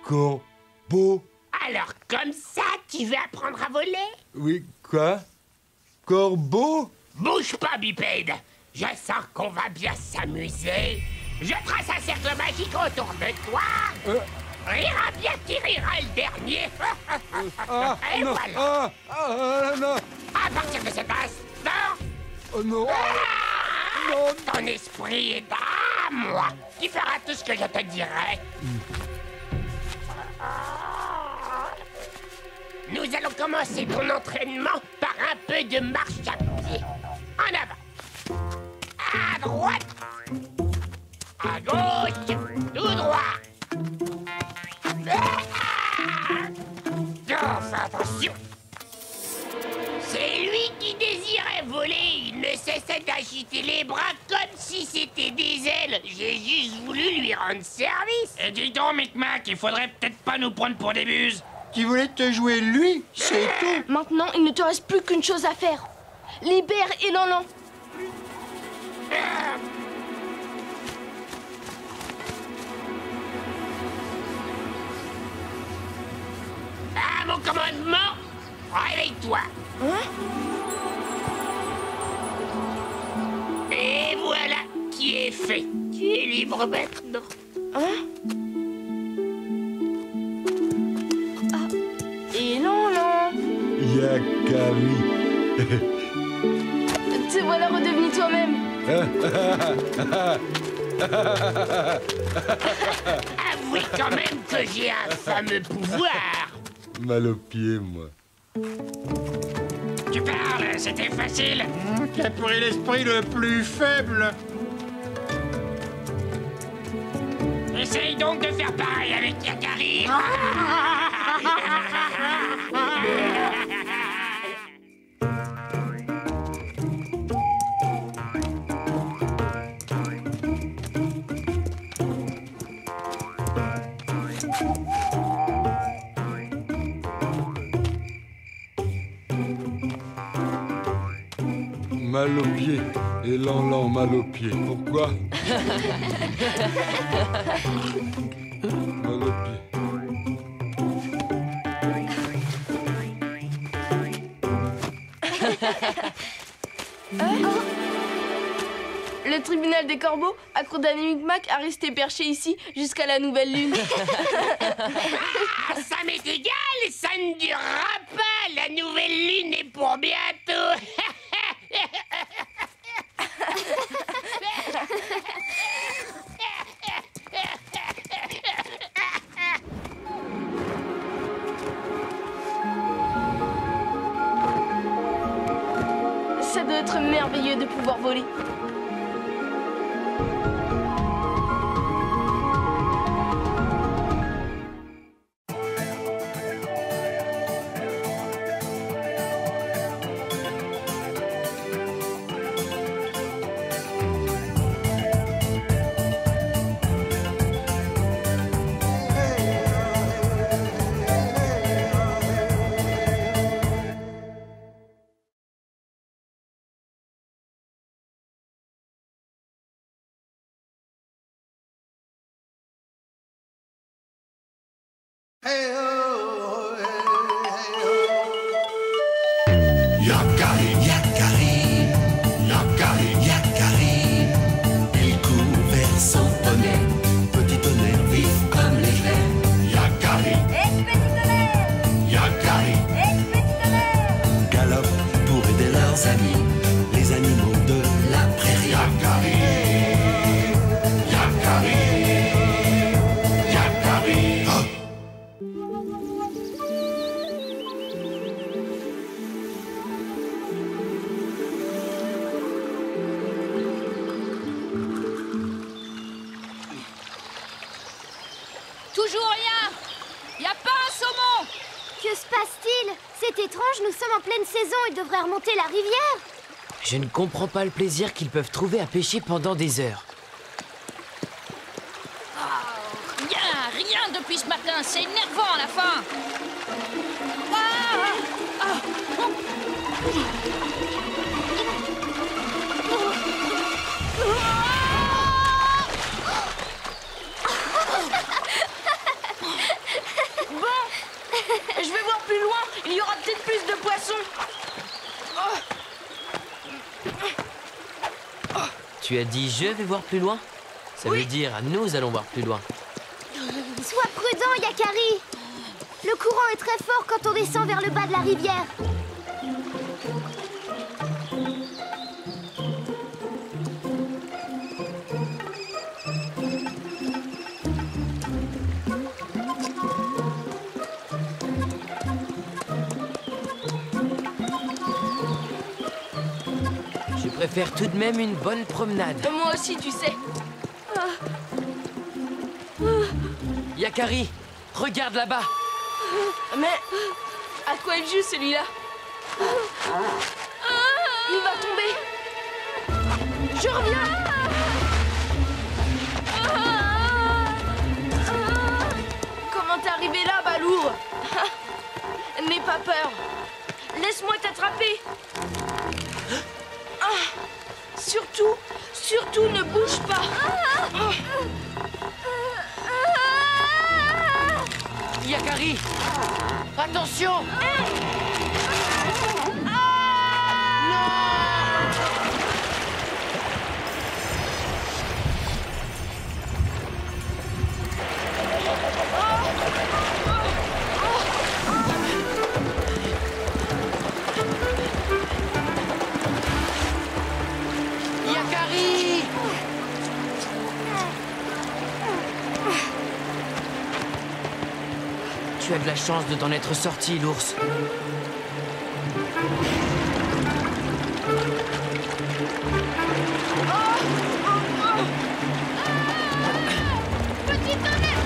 corbeau. Alors, comme ça, tu veux apprendre à voler? Oui, quoi? Corbeau? Bouge pas, bipède. Je sens qu'on va bien s'amuser. Je trace un cercle magique autour de toi. Rira bien qui rira le dernier. Et non, voilà. Non. À partir de cet instant... Non. Non. Ton esprit est à moi. Tu feras tout ce que je te dirai. Nous allons commencer ton entraînement par un peu de marche à pied. En avant. À droite. À gauche. Tout droit. Attention. C'est lui qui désirait voler. Il ne cessait d'agiter les bras comme si c'était des ailes. J'ai juste voulu lui rendre service. Et dis donc, Micmac, il faudrait peut-être pas nous prendre pour des buses. Tu voulais te jouer lui, c'est tout. Maintenant, il ne te reste plus qu'une chose à faire. Libère Élan-Lan. À mon commandement, réveille-toi. Et voilà qui est fait. Tu es libre maintenant. Élan-Lan. Yakari. Te voilà redevenu toi-même. Avouez quand même que j'ai un fameux pouvoir. Mal aux pieds, moi. Tu parles, c'était facile. Qu'a pris l'esprit le plus faible. Essaye donc de faire pareil avec Yakari. Mal aux pieds. Élan-Lan, mal aux pieds. Pourquoi? Mal aux pieds. Le tribunal des corbeaux a condamné Micmac à rester perché ici jusqu'à la nouvelle lune. Ah, ça m'est égal, ça ne durera pas. La nouvelle lune est pour bientôt. Ça doit être merveilleux de pouvoir voler. Yakari, Yakari, Yakari, Yakari. Il court vers son poney, petit tonnerre vif comme l'éclair. Yakari, petit tonnerre, Yakari, petit tonnerre. Galope pour aider leurs amis, les animaux de la prairie. Yakari, Yakari, Yakari. Oh. Ange, nous sommes en pleine saison, ils devraient remonter la rivière. Je ne comprends pas le plaisir qu'ils peuvent trouver à pêcher pendant des heures. Rien depuis ce matin, c'est énervant à la fin. Bon, je vais voir plus loin, il y aura peut-être plus de poissons. Tu as dit je vais voir plus loin? Ça veut dire nous allons voir plus loin. Sois prudent, Yakari. Le courant est très fort quand on descend vers le bas de la rivière. Je préfère tout de même une bonne promenade. Moi aussi, tu sais. Yakari, regarde là-bas. Mais à quoi il joue celui-là? Il va tomber. Je reviens. Comment t'es arrivé là, Balourd? N'aie pas peur. Laisse-moi t'attraper. Surtout ne bouge pas. Yakari, attention! Yakari! Tu as de la chance de t'en être sorti, l'ours. Petit tonnerre!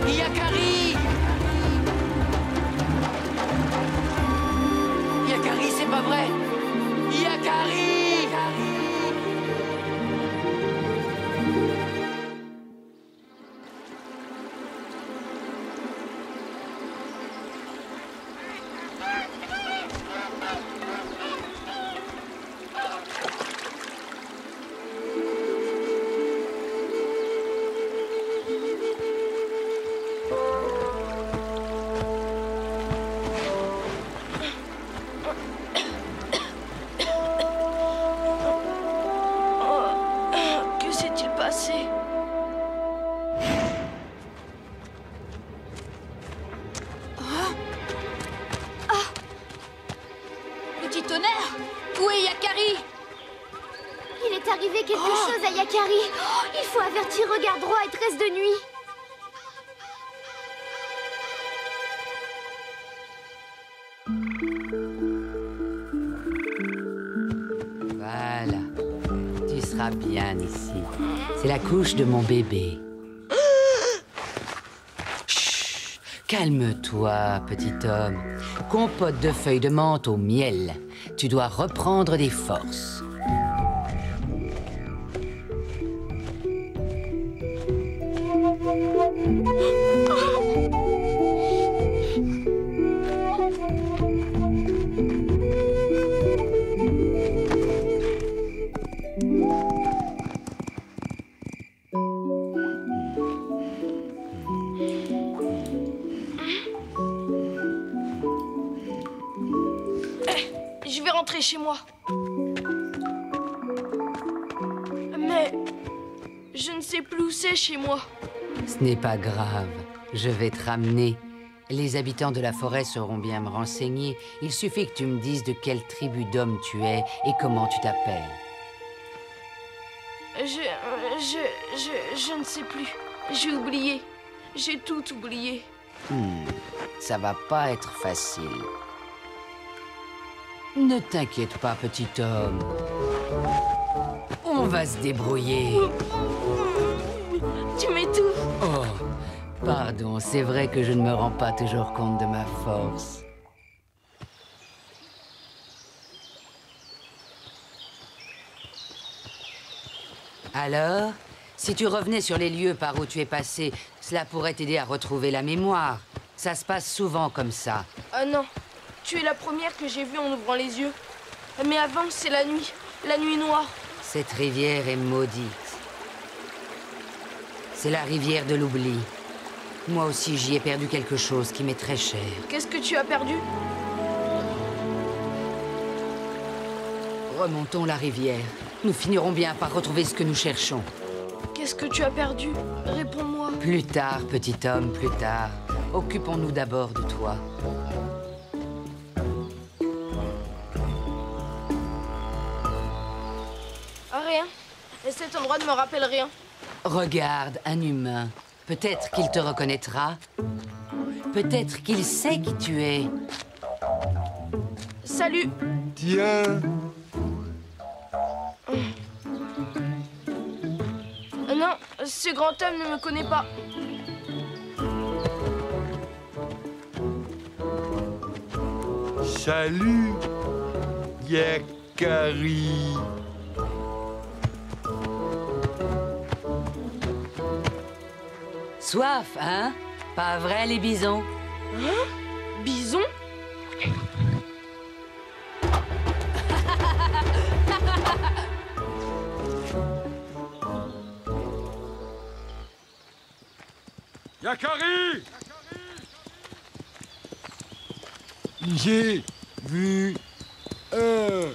Yakari! Yakari, c'est pas vrai! Yakari! Que s'est-il passé? Petit tonnerre! Où est Yakari? Il est arrivé quelque chose à Yakari. Il faut avertir Regard Droit et Tresse de Nuit. Voilà. Tu seras bien ici. C'est la couche de mon bébé. Chut. Calme-toi, petit homme. Compote de feuilles de menthe au miel. Tu dois reprendre des forces. Je vais rentrer chez moi. Mais je ne sais plus où c'est chez moi. Ce n'est pas grave. Je vais te ramener. Les habitants de la forêt sauront bien me renseigner. Il suffit que tu me dises de quelle tribu d'hommes tu es et comment tu t'appelles. Je ne sais plus. J'ai oublié. J'ai tout oublié. Ça va pas être facile. Ne t'inquiète pas, petit homme. On va se débrouiller. Tu m'étouffes. Oh, Pardon, c'est vrai que je ne me rends pas toujours compte de ma force. Alors, si tu revenais sur les lieux par où tu es passé, cela pourrait t'aider à retrouver la mémoire. Ça se passe souvent comme ça. Ah non, tu es la première que j'ai vue en ouvrant les yeux. Mais avant, c'est la nuit noire. Cette rivière est maudite. C'est la rivière de l'oubli. Moi aussi, j'y ai perdu quelque chose qui m'est très cher. Qu'est-ce que tu as perdu? Remontons la rivière. Nous finirons bien par retrouver ce que nous cherchons. Qu'est-ce que tu as perdu? Réponds-moi. Plus tard, petit homme, plus tard. Occupons-nous d'abord de toi. Rien. Et cet endroit ne me rappelle rien. Regarde, un humain. Peut-être qu'il te reconnaîtra. Peut-être qu'il sait qui tu es. Salut. Tiens. Non, ce grand homme ne me connaît pas. Salut, Yakari. Soif, hein? Pas vrai, les bisons? Hein? Bison? Yakari! J'ai vu un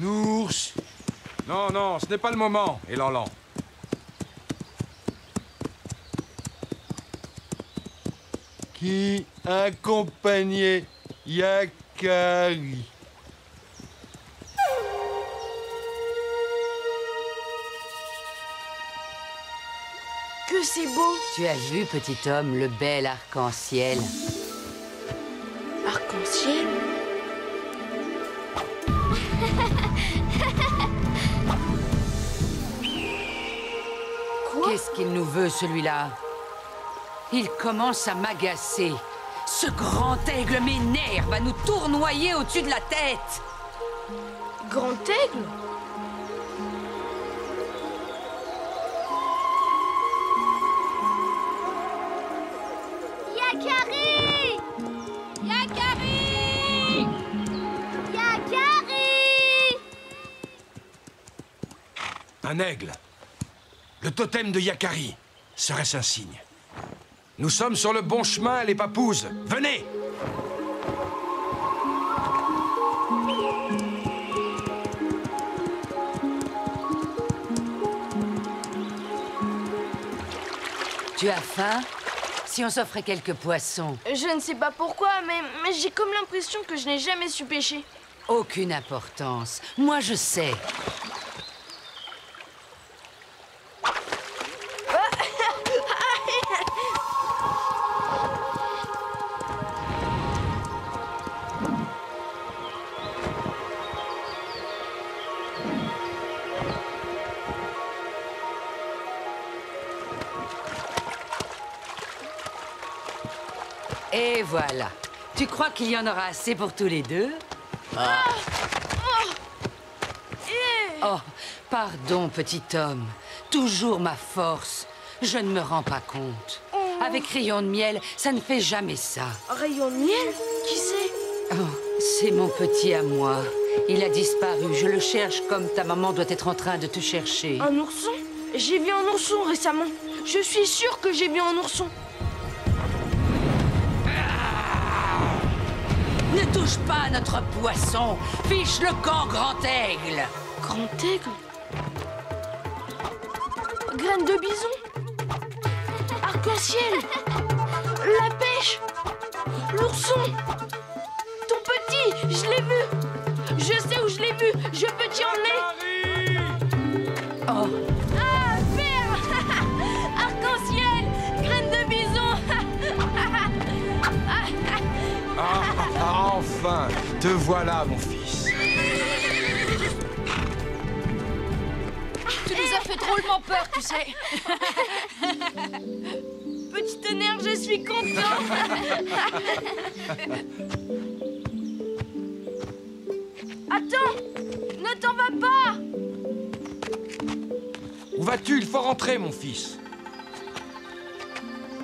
ours. Non, non, ce n'est pas le moment, Elanlan. Qui accompagnait Yakari. Que c'est beau! Tu as vu, petit homme, le bel arc-en-ciel? Arc-en-ciel? Qu'est-ce qu'il nous veut, celui-là? Il commence à m'agacer. Ce grand aigle m'énerve à nous tournoyer au-dessus de la tête. Grand aigle? Yakari! Yakari! Yakari! Un aigle. Le totem de Yakari. Serait-ce un signe? Nous sommes sur le bon chemin, les papouses. Venez! Tu as faim? Si on s'offrait quelques poissons. Je ne sais pas pourquoi, mais j'ai comme l'impression que je n'ai jamais su pêcher. Aucune importance. Moi, je sais. Et voilà. Tu crois qu'il y en aura assez pour tous les deux? Oh, pardon, petit homme. Toujours ma force. Je ne me rends pas compte. Avec Rayon de Miel, ça ne fait jamais ça. Rayon de Miel? Qui c'est? Oh, c'est mon petit à moi. Il a disparu. Je le cherche comme ta maman doit être en train de te chercher. Un ourson? J'ai vu un ourson récemment. Je suis sûre que j'ai vu un ourson. Ne touche pas à notre poisson. Fiche le camp, grand aigle. Grand aigle? Graine de bison? Arc-en-ciel? La pêche? L'ourson? Ton petit, je l'ai vu. Je sais où je l'ai vu. Je peux t'y emmener. Oh. Ah, père! Arc-en-ciel! Graine de bison! Enfin, te voilà, mon fils. Tu nous as fait drôlement peur, tu sais. petit tonnerre, je suis content. Attends, ne t'en va pas. Où vas-tu? Il faut rentrer, mon fils.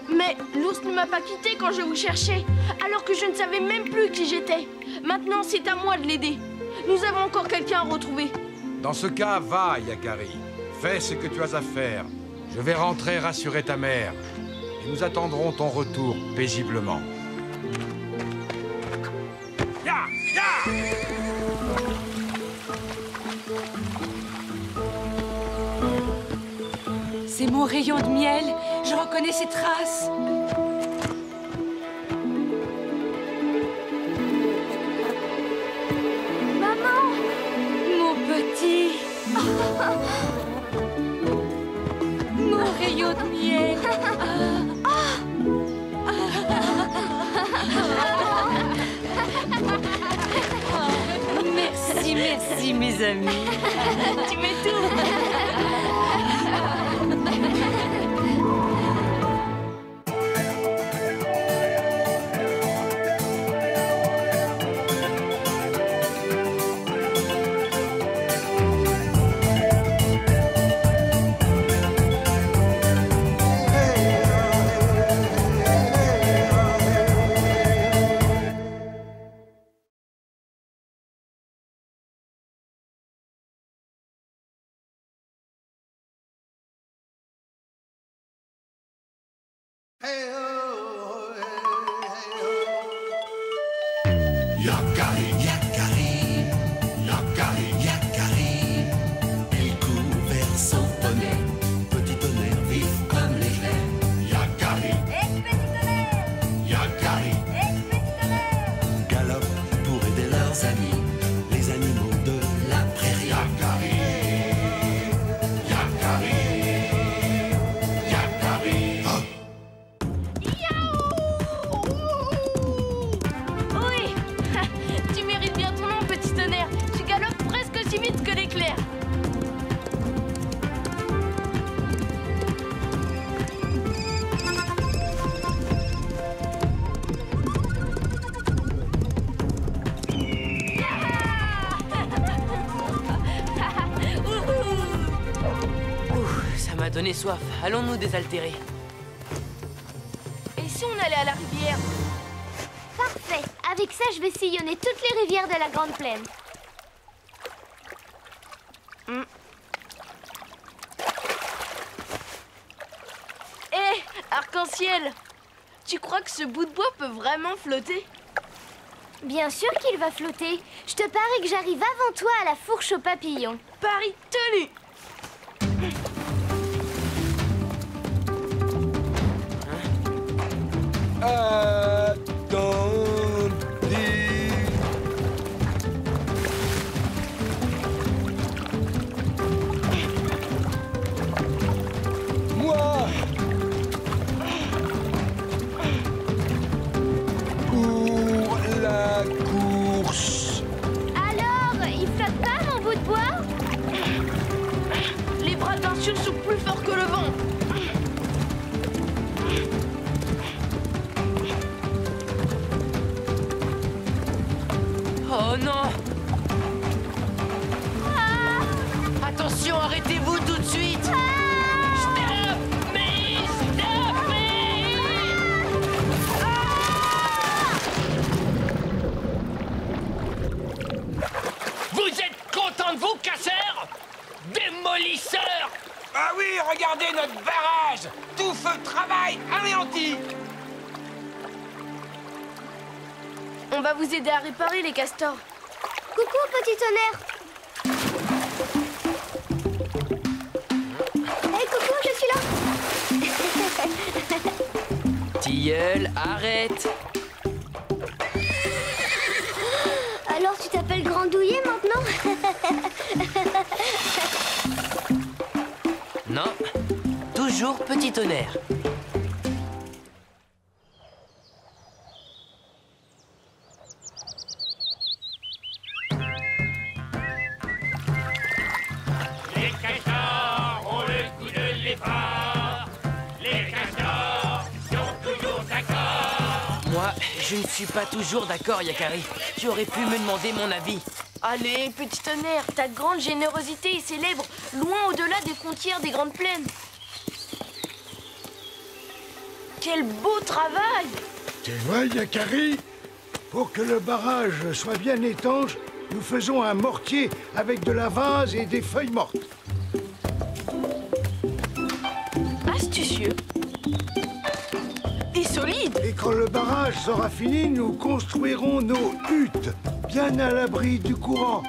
Mais l'ours ne m'a pas quitté quand je vous cherchais, alors que je ne savais même plus qui j'étais. Maintenant, c'est à moi de l'aider. Nous avons encore quelqu'un à retrouver. Dans ce cas, va, Yakari. Fais ce que tu as à faire. Je vais rentrer rassurer ta mère. Et nous attendrons ton retour paisiblement. Ya! Ya! C'est mon rayon de miel. Je reconnais ses traces. Maman! Mon petit. Mon rayon de miel. Merci, merci, mes amis. Tu mets tout. Yakari, Yakari, Yakari, Yakari. Il court vers son poney, petit tonnerre vif comme l'éclair. Yakari, Yakari, galope pour aider leurs amis, les animaux de la prairie. Yakari, Yakari, Yakari. Oh. Oui. Tu mérites bien ton nom, petit tonnerre. Tu galopes presque aussi vite que l'éclair. Ça m'a donné soif. Allons-nous désaltérer. Et si on allait à la rivière? Parfait. Avec ça, je vais sillonner toutes les rivières de la Grande Plaine. Hé, arc-en-ciel! Tu crois que ce bout de bois peut vraiment flotter? Bien sûr qu'il va flotter. Je te parie que j'arrive avant toi à la fourche aux papillons. Pari tenu! Moi! Pour la course! Alors, il flotte pas, mon bout de bois? Les bras d'un sûr sont plus forts que le vent. Oh non! Attention, arrêtez-vous tout de suite! Stop me! Stop me! Vous êtes contents de vous, casseurs? Démolisseurs! Ah oui, regardez notre barrage! Tout feu de travail anéanti! On va vous aider à réparer les castors. Coucou, petit tonnerre. Hé, coucou, je suis là. Tilleul, arrête! Alors, tu t'appelles Grandouillet maintenant? Non, toujours petit tonnerre. Les castors ont le goût de l'effort. Les castors Je ne suis pas toujours d'accord, Yakari. Tu aurais pu me demander mon avis. Allez, petit tonnerre, ta grande générosité est célèbre, loin au-delà des frontières des Grandes Plaines. Quel beau travail! Tu vois, Yakari, pour que le barrage soit bien étanche, nous faisons un mortier avec de la vase et des feuilles mortes. Astucieux. Et solide. Et quand le barrage sera fini, nous construirons nos huttes, bien à l'abri du courant.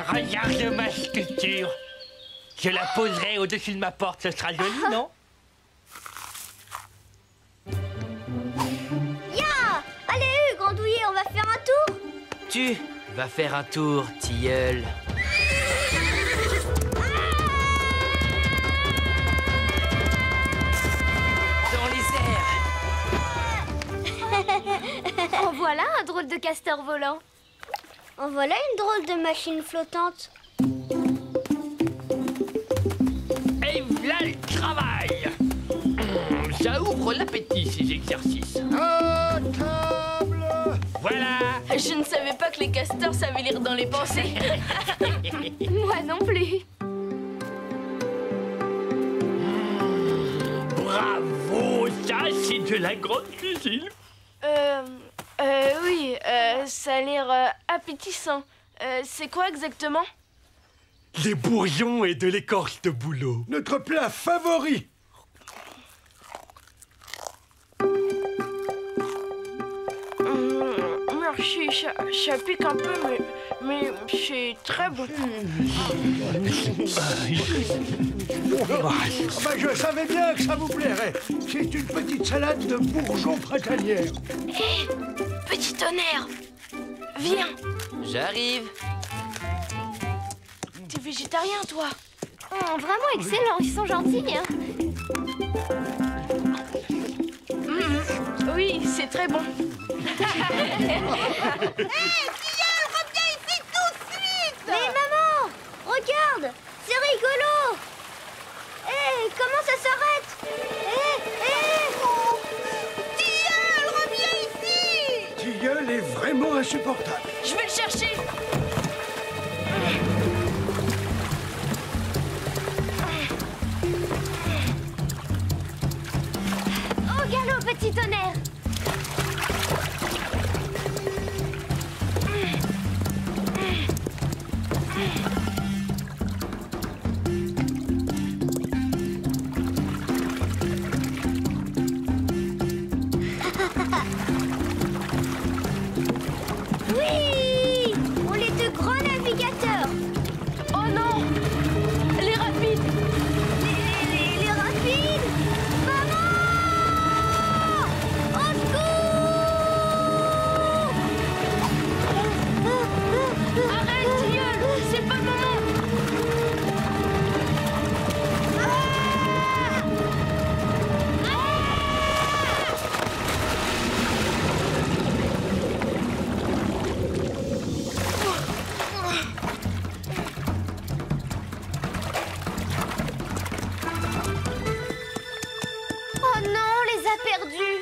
Regarde ma sculpture. Je la poserai au-dessus de ma porte, ce sera joli, non? Ya! Allez, Hugues, Andouillé, on va faire un tour? Tu vas faire un tour, tilleul. En voilà un drôle de castor volant. En voilà une drôle de machine flottante. Et voilà le travail. Ça ouvre l'appétit, ces exercices. À table! Voilà. Je ne savais pas que les castors savaient lire dans les pensées. Moi non plus. Bravo, ça c'est de la grande cuisine. Oui, ça a l'air appétissant. C'est quoi exactement? Les bourgeons et de l'écorce de bouleau. Notre plat favori. Merci, ça pique un peu, mais c'est très bon. Je savais bien que ça vous plairait. C'est une petite salade de bourgeons printanières. Hé, petit tonnerre, viens. J'arrive. T'es végétarien, toi? Vraiment excellent, ils sont gentils, hein. Oui, c'est très bon. Hey, Tilleul, reviens ici tout de suite! Mais maman, regarde, c'est rigolo. Hé, comment ça s'arrête? Tilleul, reviens ici! Tilleul est vraiment insupportable. Je vais le chercher. Au galop, petit tonnerre! Oui! On est de grands navigateurs! Oh non! Les rapides! Les rapides! Maman! Au secours! Arrête, Tilleul! C'est pas le moment! Oh non, on les a perdus!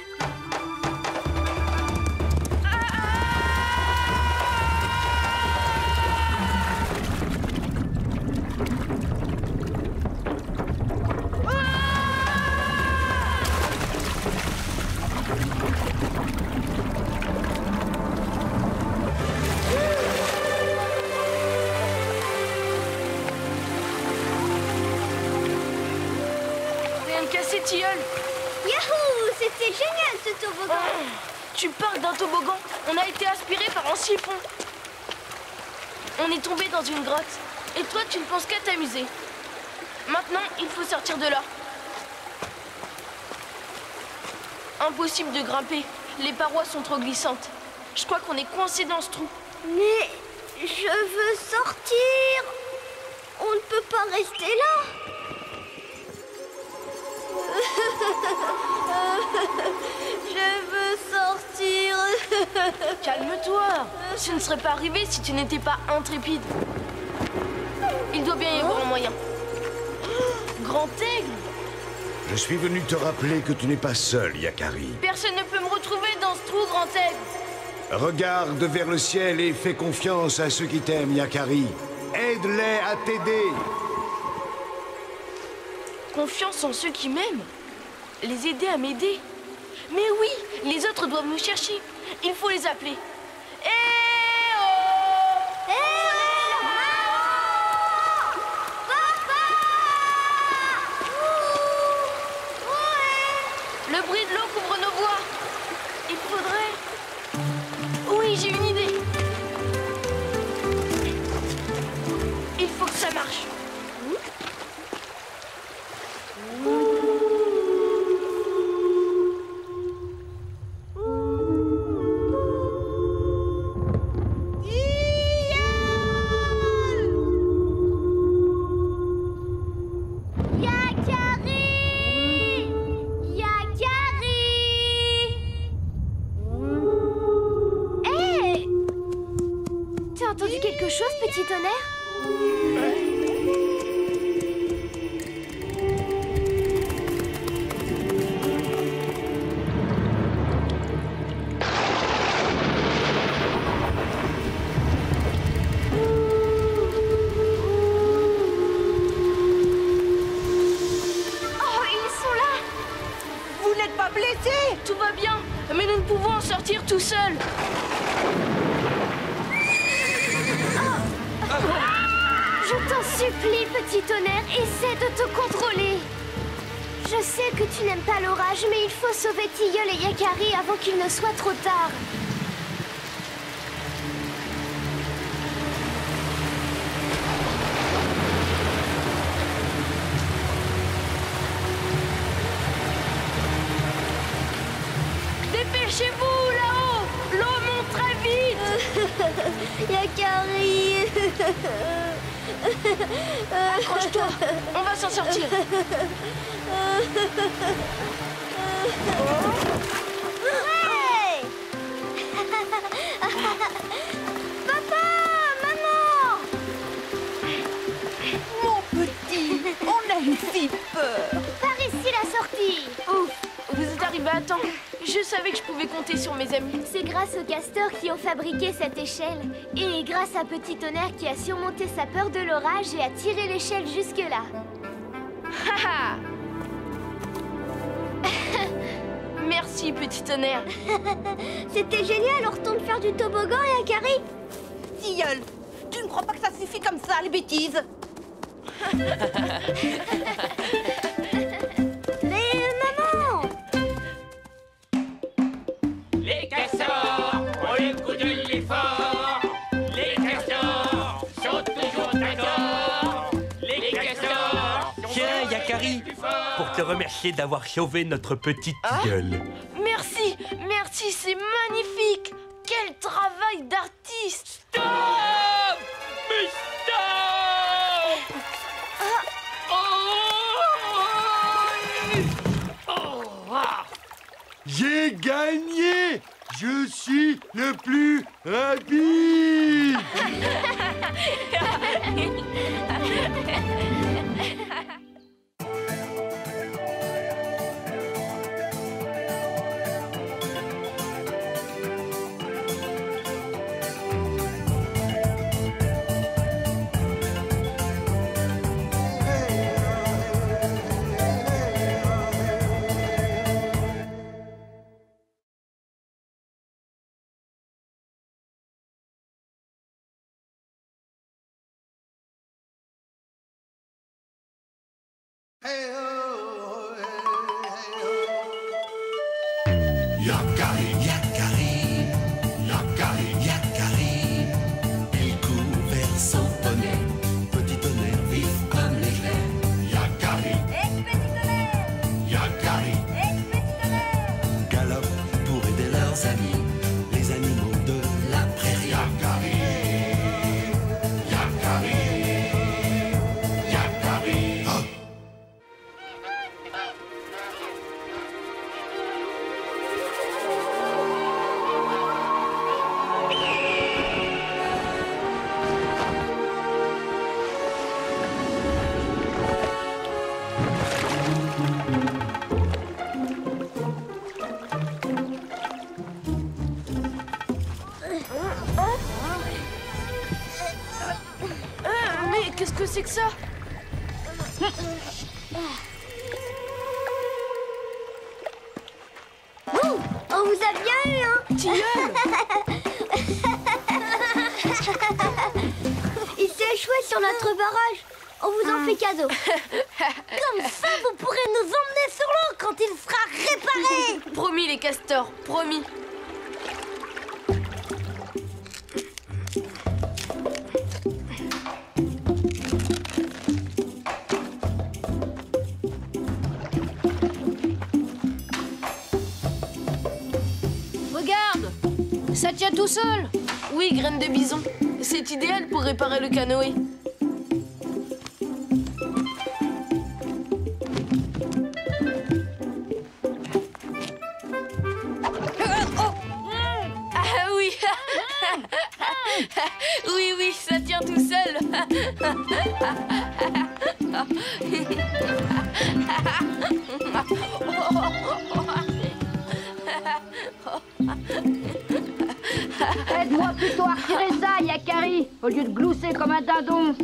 Rien de cassé, Tilleul. Yahoo! C'était génial ce toboggan! Tu parles d'un toboggan. On a été aspiré par un siphon. On est tombé dans une grotte. Et toi, tu ne penses qu'à t'amuser. Maintenant, il faut sortir de là. Impossible de grimper. Les parois sont trop glissantes. Je crois qu'on est coincé dans ce trou. Mais je veux sortir! On ne peut pas rester là! Je veux sortir! Calme-toi. Ce ne serait pas arrivé si tu n'étais pas intrépide. Il doit bien y avoir un moyen. Grand aigle! Je suis venu te rappeler que tu n'es pas seul, Yakari. Personne ne peut me retrouver dans ce trou, Grand Aigle. Regarde vers le ciel et fais confiance à ceux qui t'aiment, Yakari. Aide-les à t'aider. Confiance en ceux qui m'aiment. Les aider à m'aider. Mais oui, les autres doivent me chercher. Il faut les appeler. Le bruit de l'eau couvre nos voix. Il faudrait... Oui, j'ai une idée. Il faut que ça marche. Petit tonnerre? Oh, ils sont là! Vous n'êtes pas blessés? Tout va bien, mais nous ne pouvons en sortir tout seuls. Je t'en supplie, petit tonnerre, essaie de te contrôler. Je sais que tu n'aimes pas l'orage, mais il faut sauver Tilleul et Yakari avant qu'il ne soit trop tard. Dépêchez-vous, là-haut! L'eau monte très vite! Yakari! Accroche-toi, on va s'en sortir. Hey! Papa! Maman! Mon petit, on a eu si peur. Par ici la sortie! Ouf, vous êtes arrivé à temps. Je savais que je pouvais compter sur mes amis. C'est grâce aux castors qui ont fabriqué cette échelle. Et grâce à Petit Tonnerre qui a surmonté sa peur de l'orage et a tiré l'échelle jusque-là. Haha. Merci, Petit Tonnerre. C'était génial, on retourne faire du toboggan, Yakari. Tilleul, tu ne crois pas que ça suffit comme ça, les bêtises? Mais maman! Les castors ont le goût de l'effort. Les castors sont toujours d'accord. Les castors... Tiens, Yakari, pour te remercier d'avoir sauvé notre petite gueule. Merci, merci, c'est magnifique. Quel travail d'artiste. Stop! Mais stop! J'ai gagné! Je suis le plus rapide! Yakari, Yakari, Yakari, Yakari. Il court vers son poney. Petit tonnerre vif comme l'éclair. Yakari, Yakari, galope pour aider leurs amis, les animaux de la prairie. Yakari, Yakari, Yakari. Oh. qu'est-ce que c'est que ça? Ouh, on vous a bien eu, hein? Tilleul! Il s'est échoué sur notre barrage. On vous en fait cadeau. Comme ça, vous pourrez nous emmener sur l'eau quand il sera réparé. Promis, les castors, promis. Regarde, ça tient tout seul. Oui, graine de bison. C'est idéal pour réparer le canoë. Ah oui. Oui, oui, ça tient tout seul. Aide-moi plutôt à retirer ça, Yakari, au lieu de glousser comme un dindon.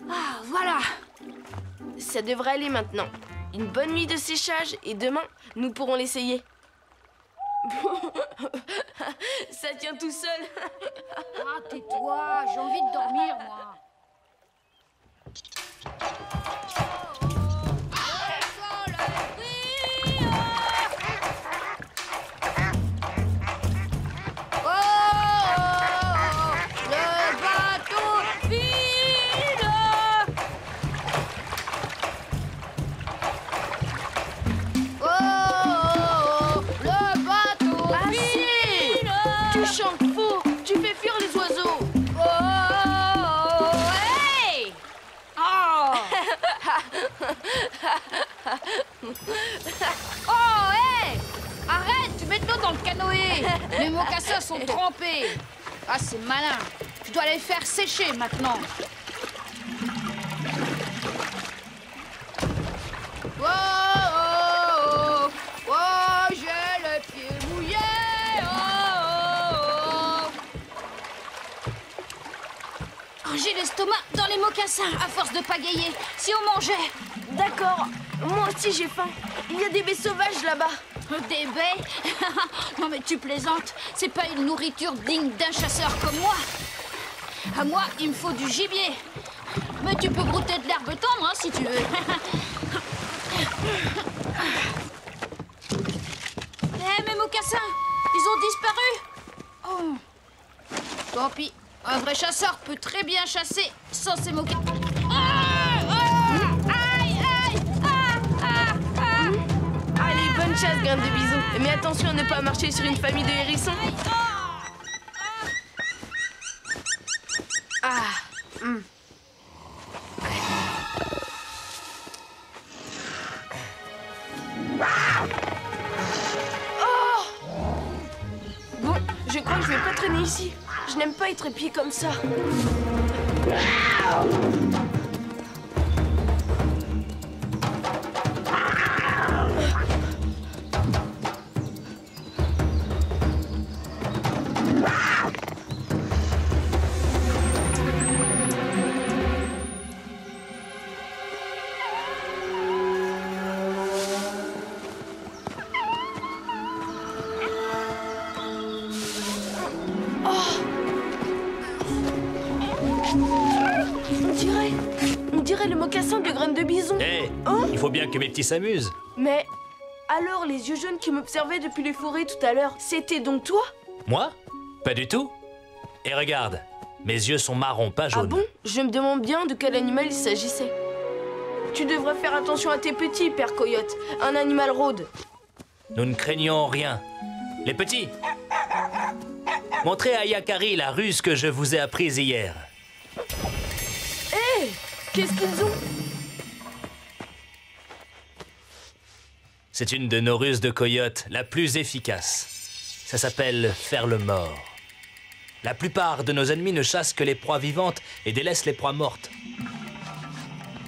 Ah, voilà. Ça devrait aller maintenant. Une bonne nuit de séchage et demain, nous pourrons l'essayer. Ça tient tout seul. Ah, tais-toi, j'ai envie de dormir, moi. Oh, hé! Arrête, mets-le dans le canoë. Mes mocassins sont trempés. Ah, c'est malin. Je dois les faire sécher maintenant. Oh, oh, oh, oh, j'ai le pied mouillé. Oh, oh. Oh, j'ai l'estomac dans les mocassins à force de pagayer. Si on mangeait. D'accord, moi aussi j'ai faim. Il y a des baies sauvages là-bas. Des baies? Non mais tu plaisantes. C'est pas une nourriture digne d'un chasseur comme moi. À moi, il me faut du gibier. Mais tu peux brouter de l'herbe tendre, hein, si tu veux. Eh, mes mocassins, ils ont disparu. Oh. Tant pis, un vrai chasseur peut très bien chasser sans ses mocassins. Allez, bonne chasse, graine de bison. Mais attention à ne pas marcher sur une famille de hérissons. Bon, je crois que je vais pas traîner ici. Je n'aime pas être épié comme ça. On dirait le mocassin de graine de bison. Hé, il faut bien que mes petits s'amusent. Mais alors, les yeux jaunes qui m'observaient depuis les forêts tout à l'heure, c'était donc toi? Moi? Pas du tout. Et regarde, mes yeux sont marrons, pas jaunes. Ah bon? Je me demande bien de quel animal il s'agissait. Tu devrais faire attention à tes petits, Père Coyote. Un animal rôde. Nous ne craignons rien. Les petits, montrez à Yakari la ruse que je vous ai apprise hier. Hé! Qu'est-ce qu'ils ont? C'est une de nos ruses de coyote, la plus efficace. Ça s'appelle faire le mort. La plupart de nos ennemis ne chassent que les proies vivantes et délaissent les proies mortes.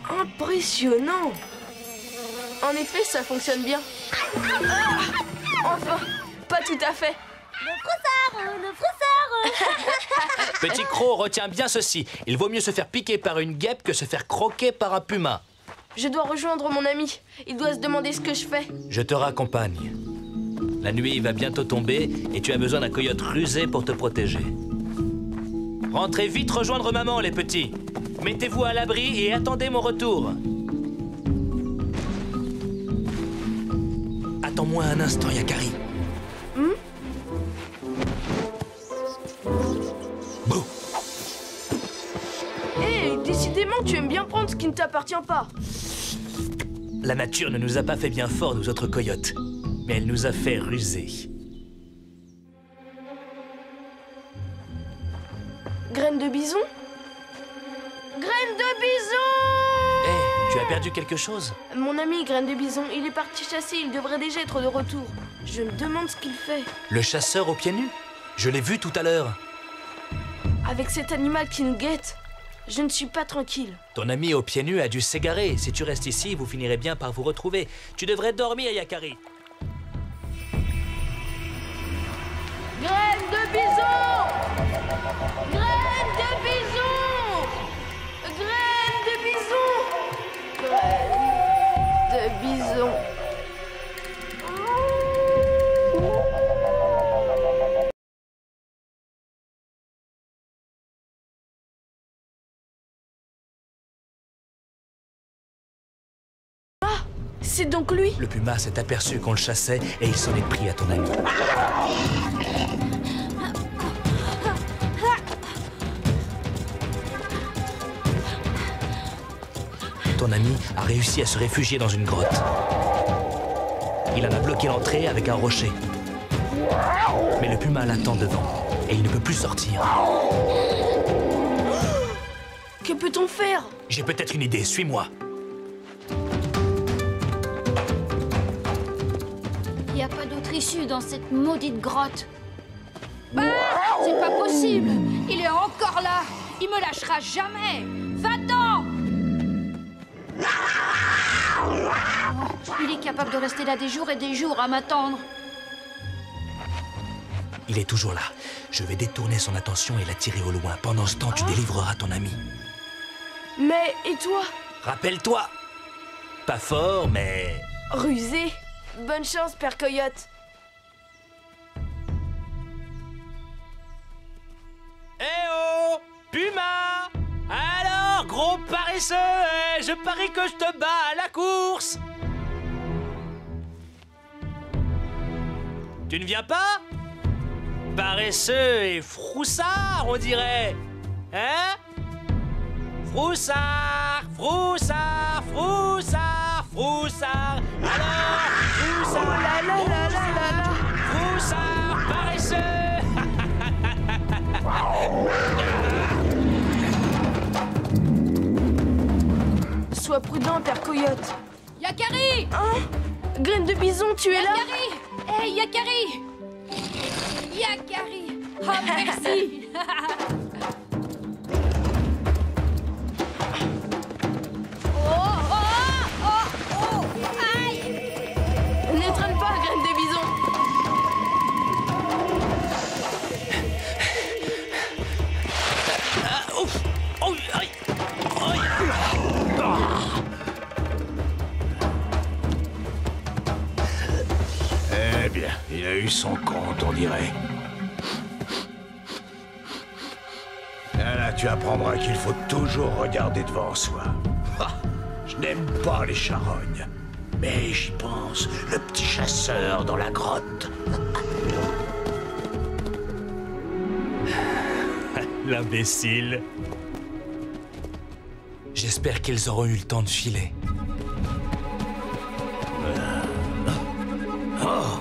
Impressionnant! En effet, ça fonctionne bien. Ah! Enfin, pas tout à fait. Le froussard! Le froussard! Petit croc, retiens bien ceci. Il vaut mieux se faire piquer par une guêpe que se faire croquer par un puma. Je dois rejoindre mon ami. Il doit se demander ce que je fais. Je te raccompagne. La nuit va bientôt tomber et tu as besoin d'un coyote rusé pour te protéger. Rentrez vite rejoindre maman, les petits. Mettez-vous à l'abri et attendez mon retour. Attends-moi un instant, Yakari. Bouh. Hé, décidément, tu aimes bien prendre ce qui ne t'appartient pas. La nature ne nous a pas fait bien fort, nous autres coyotes. Mais elle nous a fait ruser. Graine de bison? Graine de bison! Hé, tu as perdu quelque chose? Mon ami Graine de bison, il est parti chasser, il devrait déjà être de retour. Je me demande ce qu'il fait. Le chasseur aux pieds nus? Je l'ai vu tout à l'heure. Avec cet animal qui nous guette, je ne suis pas tranquille. Ton ami aux pieds nus a dû s'égarer. Si tu restes ici, vous finirez bien par vous retrouver. Tu devrais dormir, Yakari. Graine de bison! Graine de bison! Graine de bison! Graine de bison. Ah! C'est donc lui! Le puma s'est aperçu qu'on le chassait et il s'en est pris à ton ami. Ton ami a réussi à se réfugier dans une grotte. Il en a bloqué l'entrée avec un rocher. Mais le puma l'attend devant et il ne peut plus sortir. Que peut-on faire? J'ai peut-être une idée, suis-moi. Il n'y a pas d'autre issue dans cette maudite grotte. Bah, c'est pas possible. Il est encore là. Il me lâchera jamais. Va-t'en! Il est capable de rester là des jours et des jours à m'attendre. Il est toujours là. Je vais détourner son attention et l'attirer au loin. Pendant ce temps, tu délivreras ton ami. Mais, et toi? Rappelle-toi. Pas fort, mais... Rusé. Bonne chance, Père Coyote. Eh oh! Puma! Alors, gros paresseux, je parie que je te bats à la course! Tu ne viens pas? Paresseux et froussard, on dirait. Hein? Froussard, froussard, froussard, froussard. Alors, froussard, oh là là là là là là. Froussard, paresseux. Sois prudent, Père Coyote. Yakari! Hein? Graine de bison, tu es là? Yakari! Hey, Yakari! Yakari! Oh, merci! Ne traîne pas, Graine de bison. Ouf! Oh, aïe! Aïe! Eh bien, il a eu son compte, on dirait. Là, tu apprendras qu'il faut toujours regarder devant soi. Ah, je n'aime pas les charognes. Mais j'y pense, le petit chasseur dans la grotte. L'imbécile. J'espère qu'ils auront eu le temps de filer. Oh,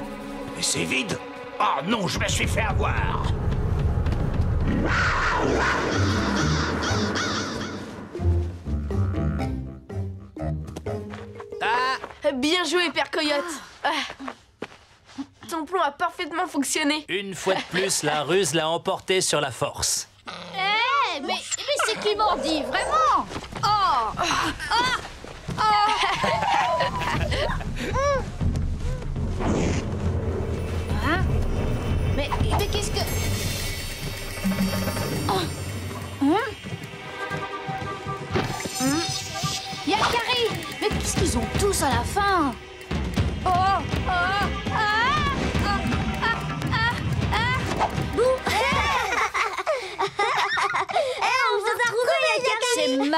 mais c'est vide. Oh non, je me suis fait avoir. Bien joué, Père Coyote. Ton plan a parfaitement fonctionné. Une fois de plus, la ruse l'a emporté sur la force. Hé, mais c'est qui mordit, vraiment? Oh! Hein? Mais qu'est-ce que...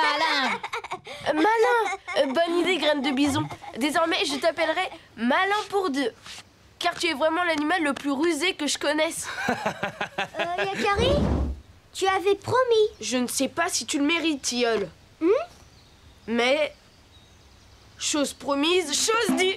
Malin. Malin. Bonne idée, graine de bison. Désormais, je t'appellerai Malin pour deux. Car tu es vraiment l'animal le plus rusé que je connaisse. Yakari, tu avais promis. Je ne sais pas si tu le mérites, tilleul. Mais... chose promise, chose due.